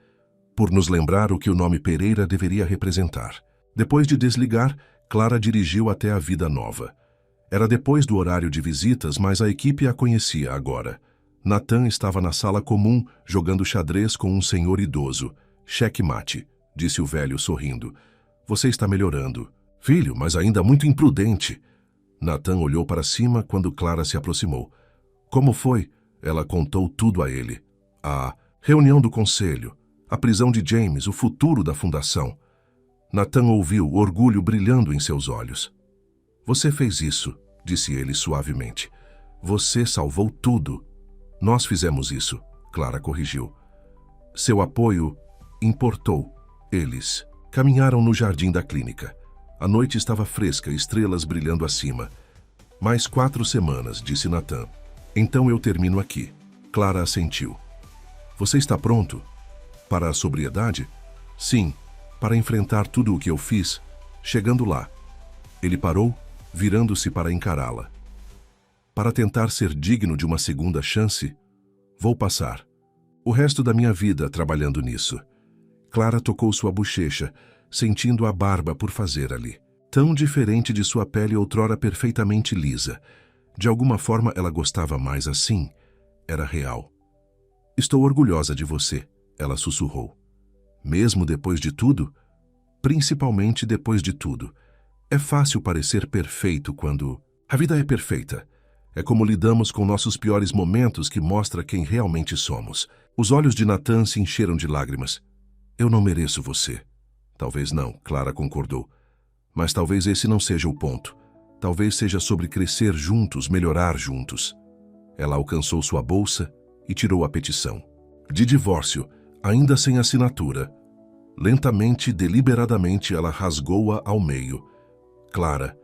Por nos lembrar o que o nome Pereira deveria representar. Depois de desligar, Clara dirigiu até a Vida Nova. Era depois do horário de visitas, mas a equipe a conhecia agora. Nathan estava na sala comum, jogando xadrez com um senhor idoso. Checkmate, disse o velho sorrindo. Você está melhorando. Filho, mas ainda muito imprudente. Nathan olhou para cima quando Clara se aproximou. Como foi? Ela contou tudo a ele. A reunião do conselho, a prisão de James, o futuro da fundação. Nathan ouviu, o orgulho brilhando em seus olhos. Você fez isso, disse ele suavemente. Você salvou tudo. Nós fizemos isso, Clara corrigiu. Seu apoio importou. Eles caminharam no jardim da clínica. A noite estava fresca, estrelas brilhando acima. Mais 4 semanas, disse Nathan. Então eu termino aqui. Clara assentiu. Você está pronto? Para a sobriedade? Sim, para enfrentar tudo o que eu fiz. Chegando lá. Ele parou, virando-se para encará-la. Para tentar ser digno de uma segunda chance, vou passar o resto da minha vida trabalhando nisso. Clara tocou sua bochecha, sentindo a barba por fazer ali. Tão diferente de sua pele outrora perfeitamente lisa. De alguma forma ela gostava mais assim. Era real. Estou orgulhosa de você, ela sussurrou. Mesmo depois de tudo? Principalmente depois de tudo. É fácil parecer perfeito quando... A vida é perfeita. É como lidamos com nossos piores momentos que mostra quem realmente somos. Os olhos de Nathan se encheram de lágrimas. Eu não mereço você. Talvez não, Clara concordou. Mas talvez esse não seja o ponto. Talvez seja sobre crescer juntos, melhorar juntos. Ela alcançou sua bolsa e tirou a petição. De divórcio, ainda sem assinatura. Lentamente, deliberadamente, ela rasgou-a ao meio. Clara.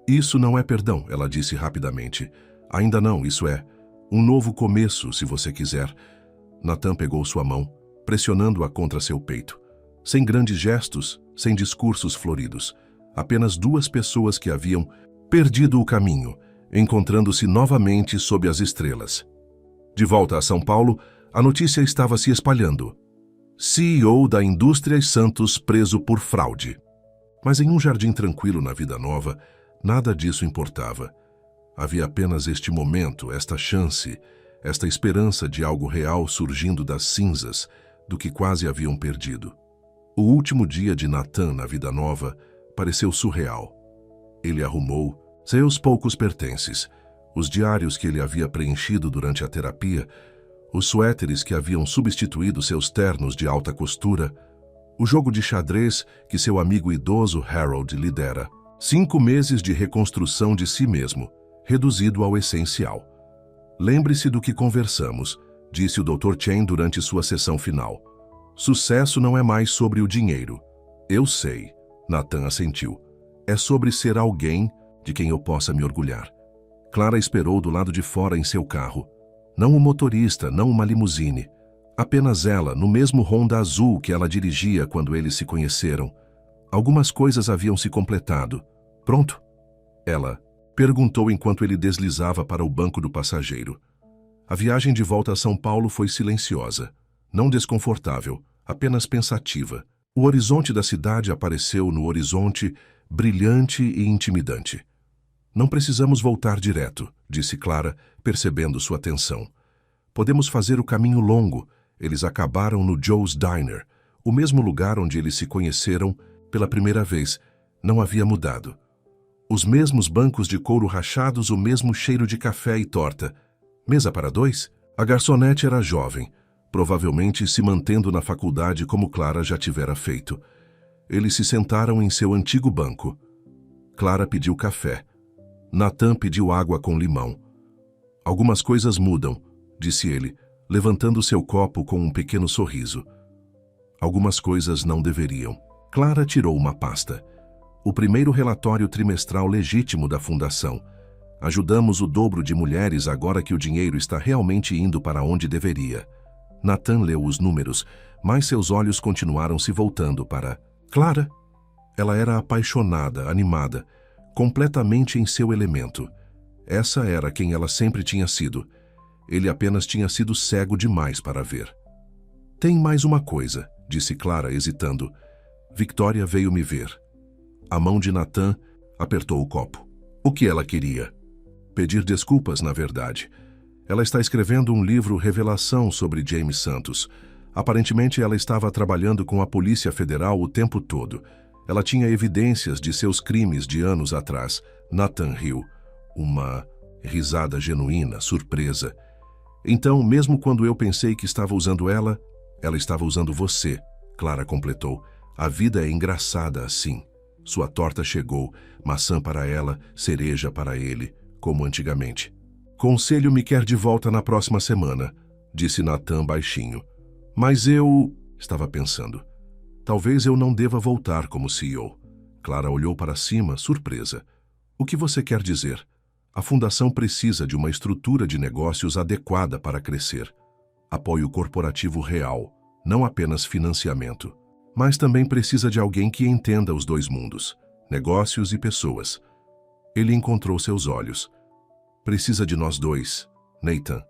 Isso não é perdão, ela disse rapidamente. Ainda não, isso é um novo começo, se você quiser. Nathan pegou sua mão, pressionando-a contra seu peito. Sem grandes gestos, sem discursos floridos. Apenas 2 pessoas que haviam perdido o caminho, encontrando-se novamente sob as estrelas. De volta a São Paulo, a notícia estava se espalhando. CEO da Indústrias Santos preso por fraude. Mas em um jardim tranquilo na Vida Nova, nada disso importava. Havia apenas este momento, esta chance, esta esperança de algo real surgindo das cinzas do que quase haviam perdido. O último dia de Nathan na Vida Nova pareceu surreal. Ele arrumou seus poucos pertences, os diários que ele havia preenchido durante a terapia, os suéteres que haviam substituído seus ternos de alta costura, o jogo de xadrez que seu amigo idoso Harold lhe dera. 5 meses de reconstrução de si mesmo, reduzido ao essencial. Lembre-se do que conversamos, disse o Dr. Chen durante sua sessão final. Sucesso não é mais sobre o dinheiro. Eu sei, Nathan assentiu. É sobre ser alguém de quem eu possa me orgulhar. Clara esperou do lado de fora em seu carro. Não o motorista, não uma limusine. Apenas ela, no mesmo Honda azul que ela dirigia quando eles se conheceram. Algumas coisas haviam se completado. Pronto? Ela perguntou enquanto ele deslizava para o banco do passageiro. A viagem de volta a São Paulo foi silenciosa. Não desconfortável, apenas pensativa. O horizonte da cidade apareceu no horizonte, brilhante e intimidante. Não precisamos voltar direto, disse Clara, percebendo sua tensão. Podemos fazer o caminho longo. Eles acabaram no Joe's Diner, o mesmo lugar onde eles se conheceram pela primeira vez. Não havia mudado. Os mesmos bancos de couro rachados, o mesmo cheiro de café e torta. Mesa para 2? A garçonete era jovem, provavelmente se mantendo na faculdade como Clara já tivera feito. Eles se sentaram em seu antigo banco. Clara pediu café. Nathan pediu água com limão. Algumas coisas mudam, disse ele. levantando seu copo com um pequeno sorriso. Algumas coisas não deveriam. Clara tirou uma pasta. O primeiro relatório trimestral legítimo da Fundação. Ajudamos o dobro de mulheres agora que o dinheiro está realmente indo para onde deveria. Nathan leu os números, mas seus olhos continuaram se voltando para Clara. Ela era apaixonada, animada, completamente em seu elemento. Essa era quem ela sempre tinha sido. Ele apenas tinha sido cego demais para ver. Tem mais uma coisa, disse Clara, hesitando. Victoria veio me ver. A mão de Nathan apertou o copo. O que ela queria? Pedir desculpas, na verdade. Ela está escrevendo um livro revelação sobre Jaime Santos. Aparentemente, ela estava trabalhando com a Polícia Federal o tempo todo. Ela tinha evidências de seus crimes de anos atrás. Nathan riu. Uma risada genuína, surpresa. Então, mesmo quando eu pensei que estava usando ela estava usando você, Clara completou. A vida é engraçada assim. Sua torta chegou, maçã para ela, cereja para ele, como antigamente. Conselho me quer de volta na próxima semana, disse Nathan baixinho. Mas eu... estava pensando. Talvez eu não deva voltar como CEO. Clara olhou para cima, surpresa. O que você quer dizer? A fundação precisa de uma estrutura de negócios adequada para crescer. Apoio corporativo real, não apenas financiamento. Mas também precisa de alguém que entenda os dois mundos, negócios e pessoas. Ele encontrou seus olhos. Precisa de nós dois, Nathan.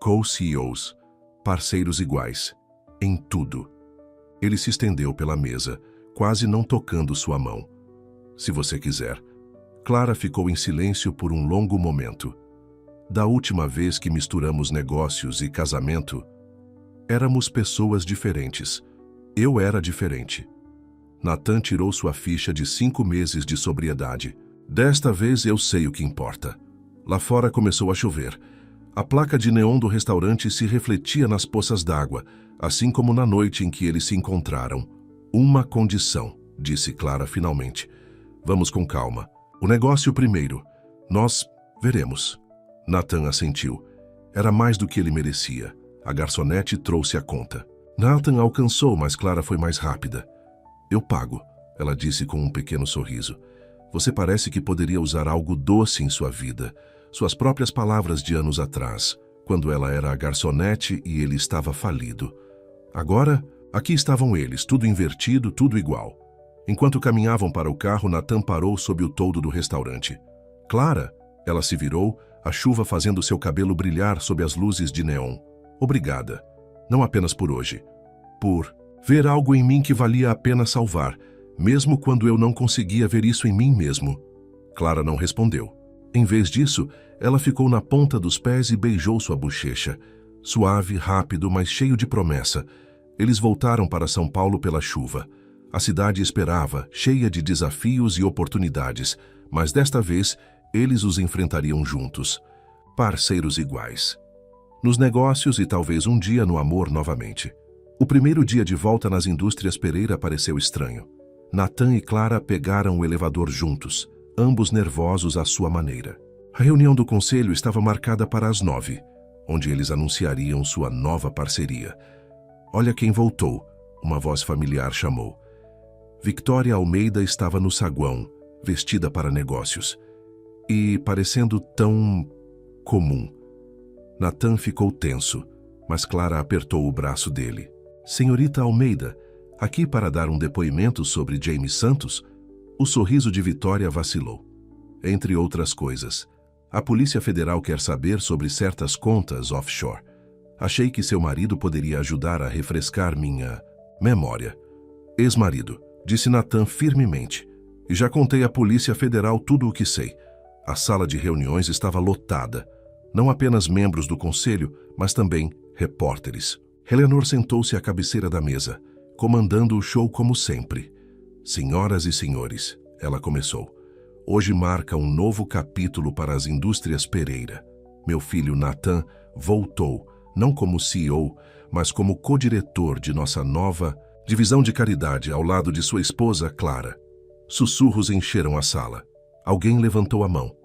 Co-CEOs, parceiros iguais, em tudo. Ele se estendeu pela mesa, quase não tocando sua mão. Se você quiser. Clara ficou em silêncio por um longo momento. Da última vez que misturamos negócios e casamento, éramos pessoas diferentes. Eu era diferente. Nathan tirou sua ficha de 5 meses de sobriedade. Desta vez eu sei o que importa. Lá fora começou a chover. A placa de neon do restaurante se refletia nas poças d'água, assim como na noite em que eles se encontraram. Uma condição, disse Clara finalmente. Vamos com calma. O negócio primeiro. Nós veremos. Nathan assentiu. Era mais do que ele merecia. A garçonete trouxe a conta. Nathan alcançou, mas Clara foi mais rápida. Eu pago, ela disse com um pequeno sorriso. Você parece que poderia usar algo doce em sua vida. Suas próprias palavras de anos atrás, quando ela era a garçonete e ele estava falido. Agora, aqui estavam eles, tudo invertido, tudo igual. Enquanto caminhavam para o carro, Nathan parou sob o toldo do restaurante. Clara, ela se virou, a chuva fazendo seu cabelo brilhar sob as luzes de neon. Obrigada. Não apenas por hoje. Por ver algo em mim que valia a pena salvar, mesmo quando eu não conseguia ver isso em mim mesmo. Clara não respondeu. Em vez disso, ela ficou na ponta dos pés e beijou sua bochecha. Suave, rápido, mas cheio de promessa. Eles voltaram para São Paulo pela chuva. A cidade esperava, cheia de desafios e oportunidades, mas desta vez eles os enfrentariam juntos. Parceiros iguais. Nos negócios e talvez um dia no amor novamente. O primeiro dia de volta nas indústrias Pereira pareceu estranho. Nathan e Clara pegaram o elevador juntos, ambos nervosos à sua maneira. A reunião do conselho estava marcada para as 9, onde eles anunciariam sua nova parceria. Olha quem voltou, uma voz familiar chamou. Victoria Almeida estava no saguão, vestida para negócios. E parecendo tão comum. Nathan ficou tenso, mas Clara apertou o braço dele. Senhorita Almeida, aqui para dar um depoimento sobre Jaime Santos? O sorriso de Victoria vacilou. Entre outras coisas, a Polícia Federal quer saber sobre certas contas offshore. Achei que seu marido poderia ajudar a refrescar minha memória. Ex-marido, disse Nathan firmemente. E já contei à Polícia Federal tudo o que sei. A sala de reuniões estava lotada. Não apenas membros do conselho, mas também repórteres. Eleanor sentou-se à cabeceira da mesa, comandando o show como sempre. Senhoras e senhores, ela começou. Hoje marca um novo capítulo para as indústrias Pereira. Meu filho Nathan voltou, não como CEO, mas como co-diretor de nossa nova divisão de caridade ao lado de sua esposa, Clara. Sussurros encheram a sala. Alguém levantou a mão.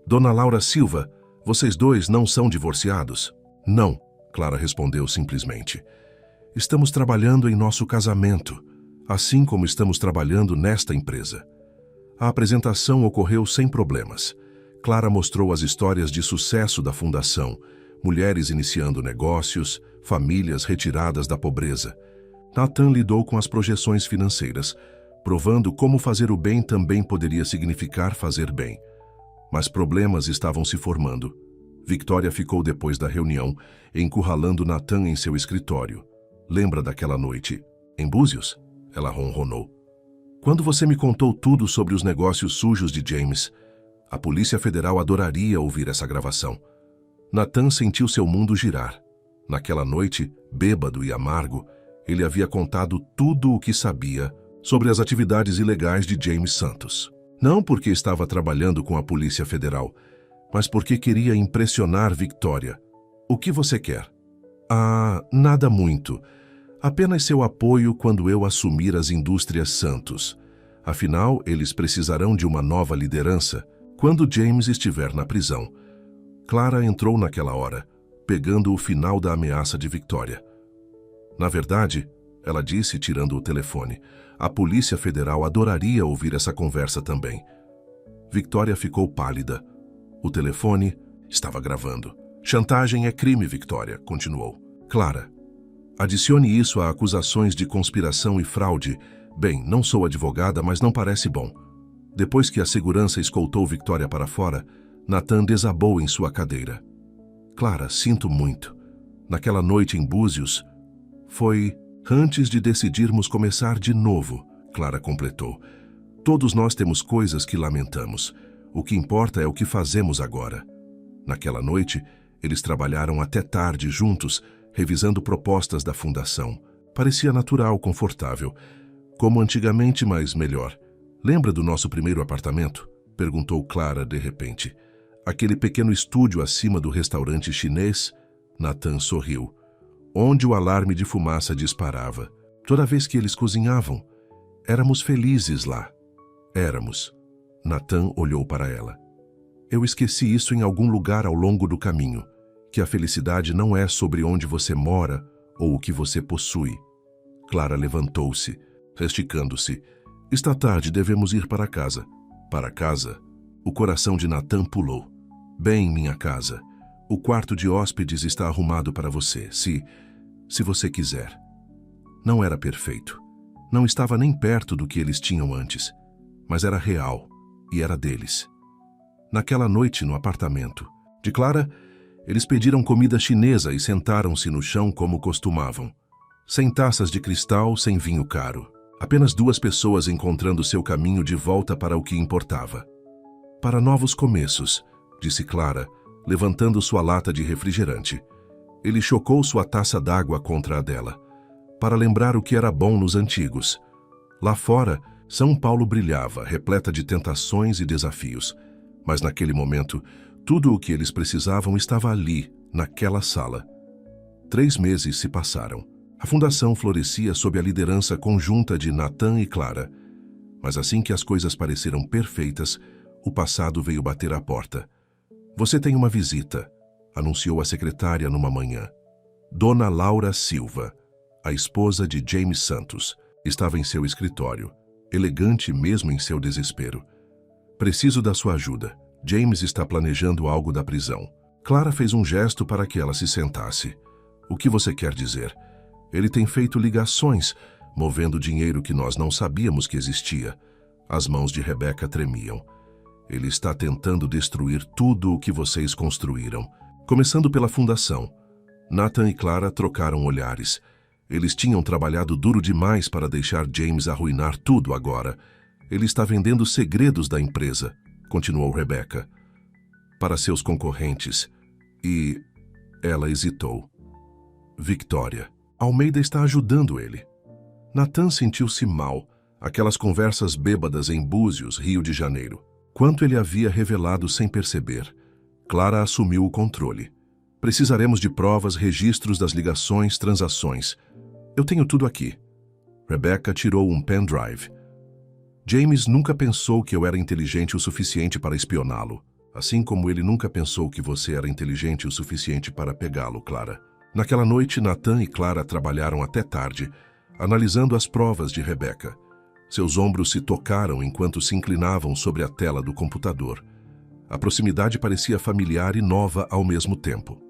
Dona Laura Silva, vocês dois não são divorciados? Não, Clara respondeu simplesmente. Estamos trabalhando em nosso casamento, assim como estamos trabalhando nesta empresa. A apresentação ocorreu sem problemas. Clara mostrou as histórias de sucesso da fundação, mulheres iniciando negócios, famílias retiradas da pobreza. Nathan lidou com as projeções financeiras, provando como fazer o bem também poderia significar fazer bem. Mas problemas estavam se formando. Victoria ficou depois da reunião, encurralando Nathan em seu escritório. Lembra daquela noite, em Búzios? Ela ronronou. Quando você me contou tudo sobre os negócios sujos de James, a Polícia Federal adoraria ouvir essa gravação. Nathan sentiu seu mundo girar. Naquela noite, bêbado e amargo, ele havia contado tudo o que sabia sobre as atividades ilegais de James Santos. Não porque estava trabalhando com a Polícia Federal, mas porque queria impressionar Victoria. O que você quer? Ah, nada muito. Apenas seu apoio quando eu assumir as indústrias Santos. Afinal, eles precisarão de uma nova liderança quando James estiver na prisão. Clara entrou naquela hora, pegando o final da ameaça de Victoria. Na verdade, ela disse, tirando o telefone, a Polícia Federal adoraria ouvir essa conversa também. Victoria ficou pálida. O telefone estava gravando. Chantagem é crime, Victoria, continuou. Clara, adicione isso a acusações de conspiração e fraude. Bem, não sou advogada, mas não parece bom. Depois que a segurança escoltou Victoria para fora, Nathan desabou em sua cadeira. Clara, sinto muito. Naquela noite em Búzios, foi antes de decidirmos começar de novo, Clara completou. Todos nós temos coisas que lamentamos. O que importa é o que fazemos agora. Naquela noite, eles trabalharam até tarde juntos, revisando propostas da fundação. Parecia natural, confortável. Como antigamente, mas melhor. Lembra do nosso primeiro apartamento? Perguntou Clara de repente. Aquele pequeno estúdio acima do restaurante chinês? Nathan sorriu. Onde o alarme de fumaça disparava. Toda vez que eles cozinhavam. Éramos felizes lá. Éramos. Nathan olhou para ela. Eu esqueci isso em algum lugar ao longo do caminho. Que a felicidade não é sobre onde você mora ou o que você possui. Clara levantou-se, resticando-se. Está tarde, devemos ir para casa. Para casa? O coração de Nathan pulou. Bem, minha casa. O quarto de hóspedes está arrumado para você, se você quiser. Não era perfeito. Não estava nem perto do que eles tinham antes. Mas era real, e era deles. Naquela noite no apartamento de Clara, eles pediram comida chinesa e sentaram-se no chão como costumavam. Sem taças de cristal, sem vinho caro. Apenas duas pessoas encontrando seu caminho de volta para o que importava. Para novos começos, disse Clara, levantando sua lata de refrigerante. Ele chocou sua taça d'água contra a dela, para lembrar o que era bom nos antigos. Lá fora, São Paulo brilhava, repleta de tentações e desafios. Mas naquele momento, tudo o que eles precisavam estava ali, naquela sala. 3 meses se passaram. A fundação florescia sob a liderança conjunta de Nathan e Clara. Mas assim que as coisas pareceram perfeitas, o passado veio bater à porta. Você tem uma visita, anunciou a secretária numa manhã. Dona Laura Silva, a esposa de James Santos, estava em seu escritório, elegante mesmo em seu desespero. Preciso da sua ajuda. James está planejando algo da prisão. Clara fez um gesto para que ela se sentasse. O que você quer dizer? Ele tem feito ligações, movendo dinheiro que nós não sabíamos que existia. As mãos de Rebecca tremiam. Ele está tentando destruir tudo o que vocês construíram, começando pela fundação. Nathan e Clara trocaram olhares. Eles tinham trabalhado duro demais para deixar James arruinar tudo agora. Ele está vendendo segredos da empresa, continuou Rebecca, para seus concorrentes. E ela hesitou. Victoria. Almeida está ajudando ele. Nathan sentiu-se mal. Aquelas conversas bêbadas em Búzios, Rio de Janeiro. Quanto ele havia revelado sem perceber. Clara assumiu o controle. Precisaremos de provas, registros das ligações, transações. Eu tenho tudo aqui. Rebecca tirou um pendrive. James nunca pensou que eu era inteligente o suficiente para espioná-lo, assim como ele nunca pensou que você era inteligente o suficiente para pegá-lo, Clara. Naquela noite, Nathan e Clara trabalharam até tarde, analisando as provas de Rebecca. Seus ombros se tocaram enquanto se inclinavam sobre a tela do computador. A proximidade parecia familiar e nova ao mesmo tempo.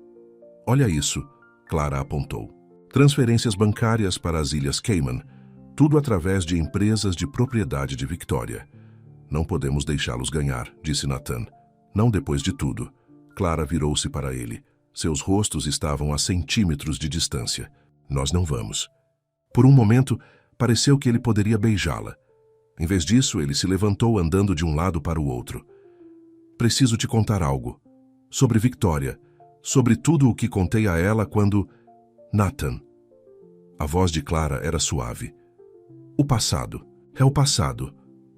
Olha isso, Clara apontou. Transferências bancárias para as Ilhas Cayman, tudo através de empresas de propriedade de Victoria. Não podemos deixá-los ganhar, disse Nathan. Não depois de tudo. Clara virou-se para ele. Seus rostos estavam a centímetros de distância. Nós não vamos. Por um momento, pareceu que ele poderia beijá-la. Em vez disso, ele se levantou andando de um lado para o outro. Preciso te contar algo. Sobre Victoria. Sobre tudo o que contei a ela quando... Nathan. A voz de Clara era suave. O passado. É o passado.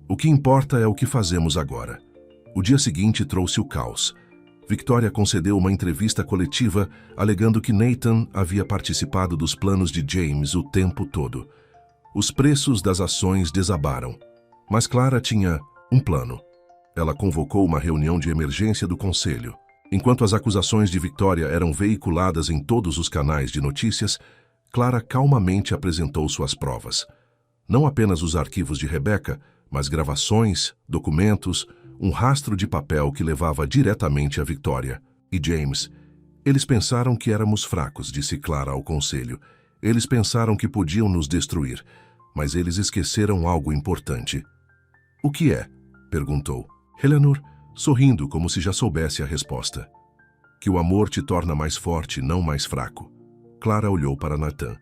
O que importa é o que fazemos agora. O dia seguinte trouxe o caos. Victoria concedeu uma entrevista coletiva alegando que Nathan havia participado dos planos de James o tempo todo. Os preços das ações desabaram. Mas Clara tinha um plano. Ela convocou uma reunião de emergência do conselho. Enquanto as acusações de Victoria eram veiculadas em todos os canais de notícias, Clara calmamente apresentou suas provas. Não apenas os arquivos de Rebecca, mas gravações, documentos, um rastro de papel que levava diretamente a Victoria. E James. Eles pensaram que éramos fracos, disse Clara ao conselho. Eles pensaram que podiam nos destruir, mas eles esqueceram algo importante. O que é? Perguntou. Eleanor, sorrindo como se já soubesse a resposta. Que o amor te torna mais forte, não mais fraco. Clara olhou para Nathan.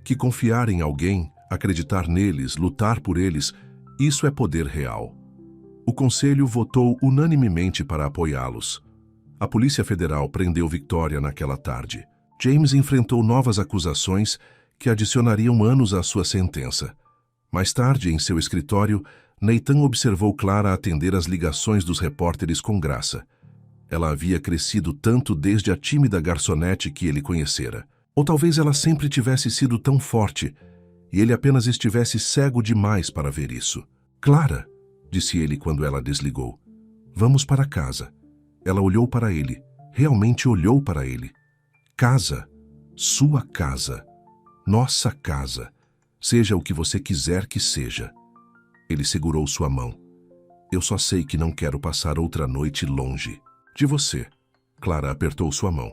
Que confiar em alguém, acreditar neles, lutar por eles, isso é poder real. O conselho votou unanimemente para apoiá-los. A Polícia Federal prendeu Victoria naquela tarde. James enfrentou novas acusações que adicionariam anos à sua sentença. Mais tarde, em seu escritório, Nathan observou Clara atender às ligações dos repórteres com graça. Ela havia crescido tanto desde a tímida garçonete que ele conhecera. Ou talvez ela sempre tivesse sido tão forte, e ele apenas estivesse cego demais para ver isso. Clara, disse ele quando ela desligou. Vamos para casa. Ela olhou para ele. Realmente olhou para ele. Casa. Sua casa. Nossa casa. Seja o que você quiser que seja. Ele segurou sua mão. Eu só sei que não quero passar outra noite longe de você. Clara apertou sua mão.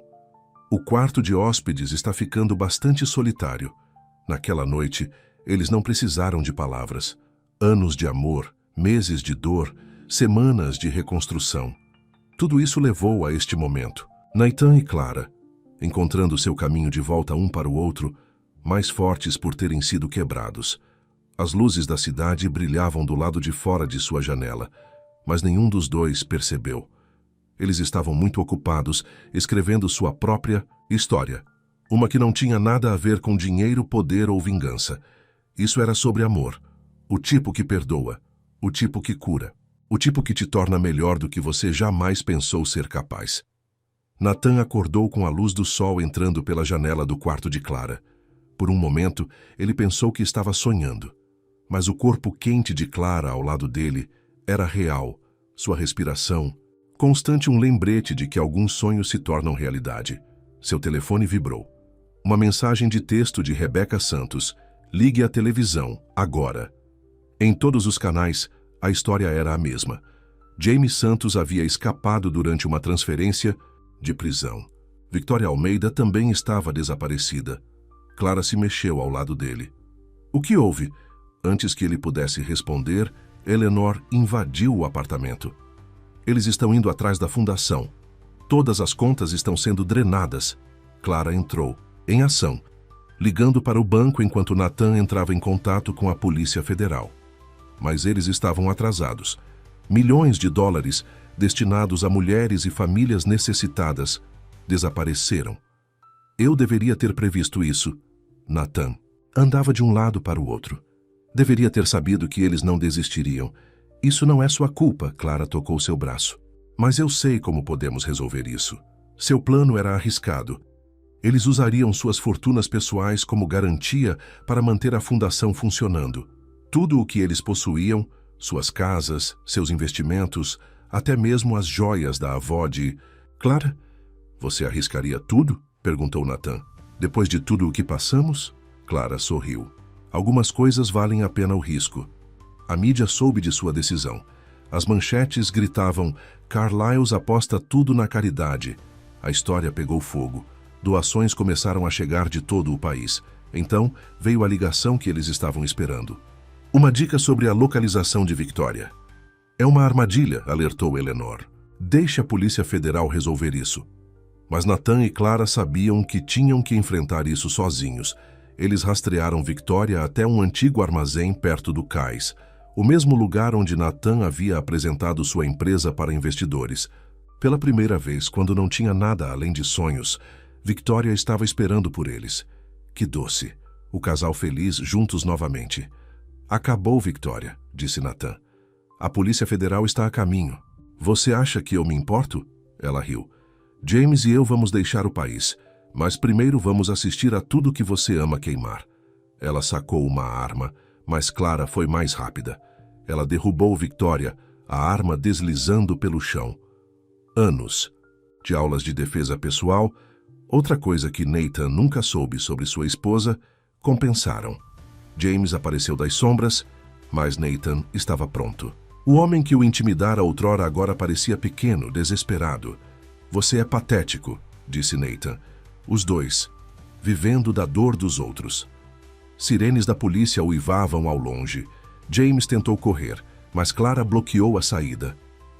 O quarto de hóspedes está ficando bastante solitário. Naquela noite, eles não precisaram de palavras. Anos de amor, meses de dor, semanas de reconstrução. Tudo isso levou a este momento. Nathan e Clara, encontrando seu caminho de volta um para o outro, mais fortes por terem sido quebrados. As luzes da cidade brilhavam do lado de fora de sua janela, mas nenhum dos dois percebeu. Eles estavam muito ocupados escrevendo sua própria história. Uma que não tinha nada a ver com dinheiro, poder ou vingança. Isso era sobre amor. O tipo que perdoa. O tipo que cura. O tipo que te torna melhor do que você jamais pensou ser capaz. Nathan acordou com a luz do sol entrando pela janela do quarto de Clara. Por um momento, ele pensou que estava sonhando. Mas o corpo quente de Clara ao lado dele era real. Sua respiração, constante um lembrete de que alguns sonhos se tornam realidade. Seu telefone vibrou. Uma mensagem de texto de Rebecca Santos. Ligue a televisão, agora. Em todos os canais, a história era a mesma. James Santos havia escapado durante uma transferência de prisão. Victoria Almeida também estava desaparecida. Clara se mexeu ao lado dele. O que houve? Antes que ele pudesse responder, Eleanor invadiu o apartamento. Eles estão indo atrás da fundação. Todas as contas estão sendo drenadas. Clara entrou, em ação, ligando para o banco enquanto Nathan entrava em contato com a Polícia Federal. Mas eles estavam atrasados. Milhões de dólares destinados a mulheres e famílias necessitadas desapareceram. Eu deveria ter previsto isso. Nathan andava de um lado para o outro. Deveria ter sabido que eles não desistiriam. Isso não é sua culpa, Clara tocou seu braço. Mas eu sei como podemos resolver isso. Seu plano era arriscado. Eles usariam suas fortunas pessoais como garantia para manter a fundação funcionando. Tudo o que eles possuíam, suas casas, seus investimentos, até mesmo as joias da avó de... Clara, você arriscaria tudo? perguntou Nathan. Depois de tudo o que passamos? Clara sorriu. Algumas coisas valem a pena o risco. A mídia soube de sua decisão. As manchetes gritavam: Carlyle's aposta tudo na caridade. A história pegou fogo. Doações começaram a chegar de todo o país. Então, veio a ligação que eles estavam esperando. Uma dica sobre a localização de Victoria. É uma armadilha, alertou Eleanor. Deixe a Polícia Federal resolver isso. Mas Nathan e Clara sabiam que tinham que enfrentar isso sozinhos. Eles rastrearam Victoria até um antigo armazém perto do cais, o mesmo lugar onde Nathan havia apresentado sua empresa para investidores. Pela primeira vez, quando não tinha nada além de sonhos, Victoria estava esperando por eles. Que doce! O casal feliz juntos novamente. Acabou, Victoria, disse Nathan. A Polícia Federal está a caminho. Você acha que eu me importo? Ela riu. James e eu vamos deixar o país, mas primeiro vamos assistir a tudo que você ama queimar. Ela sacou uma arma, mas Clara foi mais rápida. Ela derrubou Victoria, a arma deslizando pelo chão. Anos de aulas de defesa pessoal, outra coisa que Nathan nunca soube sobre sua esposa, compensaram. James apareceu das sombras, mas Nathan estava pronto. O homem que o intimidara outrora agora parecia pequeno, desesperado. Você é patético, disse Nathan. Os dois, vivendo da dor dos outros. Sirenes da polícia uivavam ao longe. James tentou correr, mas Clara bloqueou a saída.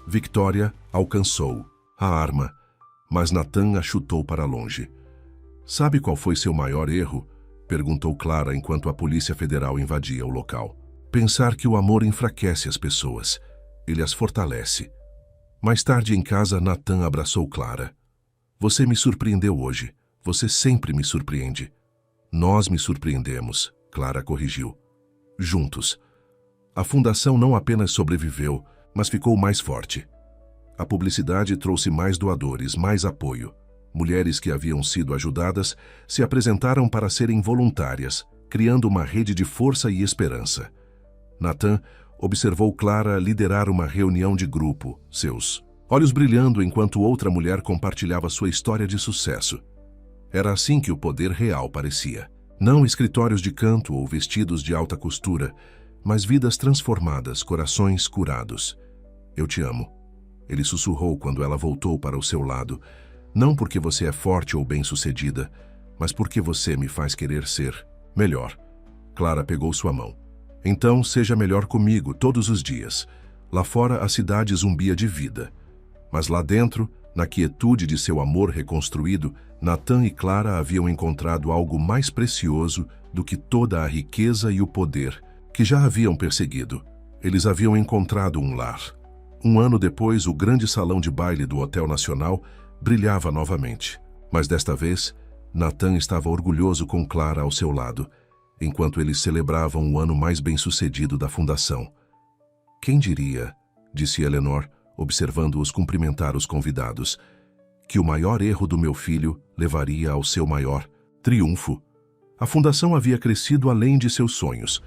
Victoria alcançou a arma, mas Nathan a chutou para longe. Sabe qual foi seu maior erro? Perguntou Clara enquanto a Polícia Federal invadia o local. Pensar que o amor enfraquece as pessoas. Ele as fortalece. Mais tarde em casa, Nathan abraçou Clara. Você me surpreendeu hoje. Você sempre me surpreende. Nós me surpreendemos, Clara corrigiu. Juntos. A fundação não apenas sobreviveu, mas ficou mais forte. A publicidade trouxe mais doadores, mais apoio. Mulheres que haviam sido ajudadas se apresentaram para serem voluntárias, criando uma rede de força e esperança. Nathan observou Clara liderar uma reunião de grupo, seus olhos brilhando enquanto outra mulher compartilhava sua história de sucesso. Era assim que o poder real parecia. Não escritórios de canto ou vestidos de alta costura, mas vidas transformadas, corações curados. Eu te amo. Ele sussurrou quando ela voltou para o seu lado. Não porque você é forte ou bem-sucedida, mas porque você me faz querer ser melhor. Clara pegou sua mão. Então, seja melhor comigo todos os dias. Lá fora, a cidade zumbia de vida. Mas lá dentro, na quietude de seu amor reconstruído, Nathan e Clara haviam encontrado algo mais precioso do que toda a riqueza e o poder que já haviam perseguido. Eles haviam encontrado um lar. Um ano depois, o grande salão de baile do Hotel Nacional brilhava novamente. Mas desta vez, Nathan estava orgulhoso com Clara ao seu lado, enquanto eles celebravam o ano mais bem-sucedido da fundação. Quem diria, disse Eleanor, observando-os cumprimentar os convidados, que o maior erro do meu filho levaria ao seu maior triunfo. A fundação havia crescido além de seus sonhos.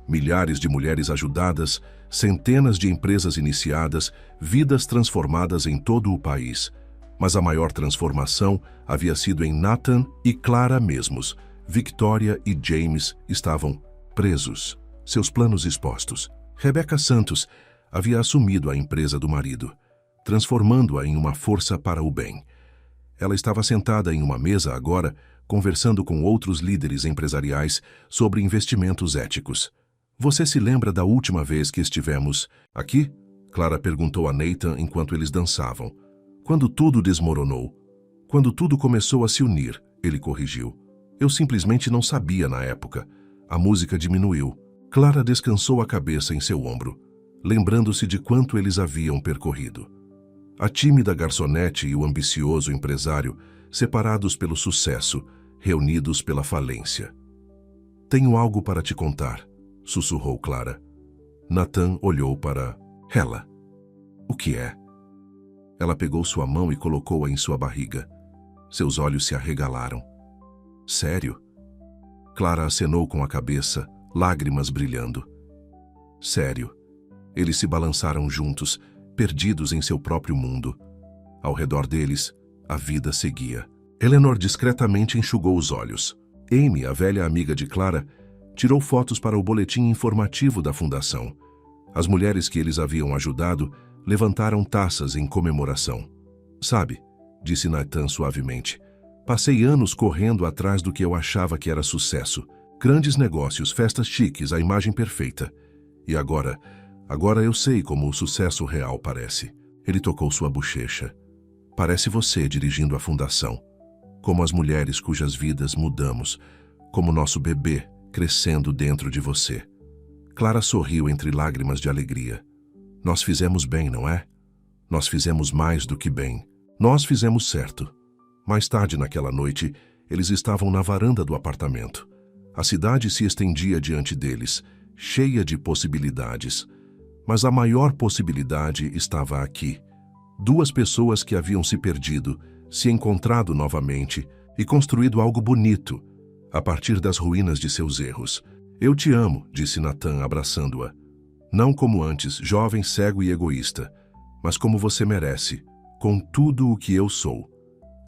Milhares de mulheres ajudadas, centenas de empresas iniciadas, vidas transformadas em todo o país. Mas a maior transformação havia sido em Nathan e Clara mesmos. Victoria e James estavam presos, seus planos expostos. Rebecca Santos havia assumido a empresa do marido, transformando-a em uma força para o bem. Ela estava sentada em uma mesa agora, conversando com outros líderes empresariais sobre investimentos éticos. Você se lembra da última vez que estivemos aqui? Clara perguntou a Nathan enquanto eles dançavam. Quando tudo desmoronou. Quando tudo começou a se unir, ele corrigiu. Eu simplesmente não sabia na época. A música diminuiu. Clara descansou a cabeça em seu ombro, lembrando-se de quanto eles haviam percorrido. A tímida garçonete e o ambicioso empresário, separados pelo sucesso, reunidos pela falência. Tenho algo para te contar, sussurrou Clara. Nathan olhou para ela. O que é? Ela pegou sua mão e colocou-a em sua barriga. Seus olhos se arregalaram. Sério? Clara acenou com a cabeça, lágrimas brilhando. Sério. Eles se balançaram juntos, perdidos em seu próprio mundo. Ao redor deles, a vida seguia. Eleanor discretamente enxugou os olhos. Amy, a velha amiga de Clara, tirou fotos para o boletim informativo da fundação. As mulheres que eles haviam ajudado levantaram taças em comemoração. Sabe, disse Nathan suavemente, passei anos correndo atrás do que eu achava que era sucesso. Grandes negócios, festas chiques, a imagem perfeita. E agora eu sei como o sucesso real parece. Ele tocou sua bochecha. Parece você dirigindo a fundação. Como as mulheres cujas vidas mudamos. Como nosso bebê crescendo dentro de você. Clara sorriu entre lágrimas de alegria. Nós fizemos bem, não é? Nós fizemos mais do que bem. Nós fizemos certo. Mais tarde naquela noite, eles estavam na varanda do apartamento. A cidade se estendia diante deles, cheia de possibilidades. Mas a maior possibilidade estava aqui. Duas pessoas que haviam se perdido, se encontrado novamente e construído algo bonito, a partir das ruínas de seus erros. Eu te amo, disse Nathan, abraçando-a. Não como antes, jovem, cego e egoísta, mas como você merece, com tudo o que eu sou.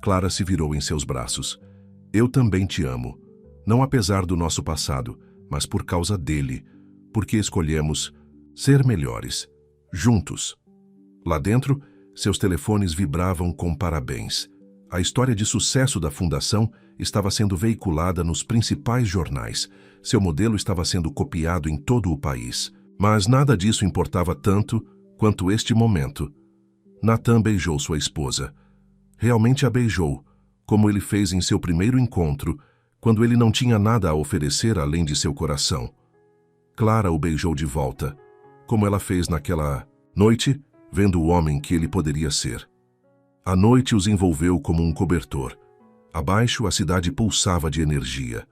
Clara se virou em seus braços. Eu também te amo, não apesar do nosso passado, mas por causa dele, porque escolhemos ser melhores, juntos. Lá dentro, seus telefones vibravam com parabéns. A história de sucesso da fundação estava sendo veiculada nos principais jornais. Seu modelo estava sendo copiado em todo o país. Mas nada disso importava tanto quanto este momento. Nathan beijou sua esposa. Realmente a beijou, como ele fez em seu primeiro encontro, quando ele não tinha nada a oferecer além de seu coração. Clara o beijou de volta, como ela fez naquela noite, vendo o homem que ele poderia ser. A noite os envolveu como um cobertor. Abaixo, a cidade pulsava de energia.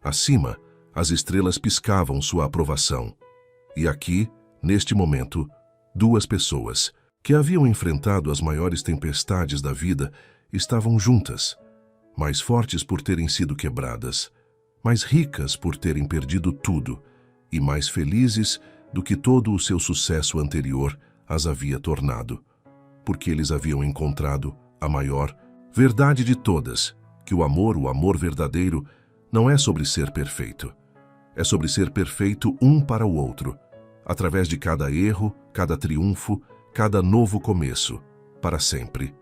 Acima, as estrelas piscavam sua aprovação. E aqui, neste momento, duas pessoas, que haviam enfrentado as maiores tempestades da vida, estavam juntas, mais fortes por terem sido quebradas, mais ricas por terem perdido tudo e mais felizes do que todo o seu sucesso anterior as havia tornado, porque eles haviam encontrado a maior verdade de todas, que o amor verdadeiro, não é sobre ser perfeito. É sobre ser perfeito um para o outro, através de cada erro, cada triunfo, cada novo começo, para sempre.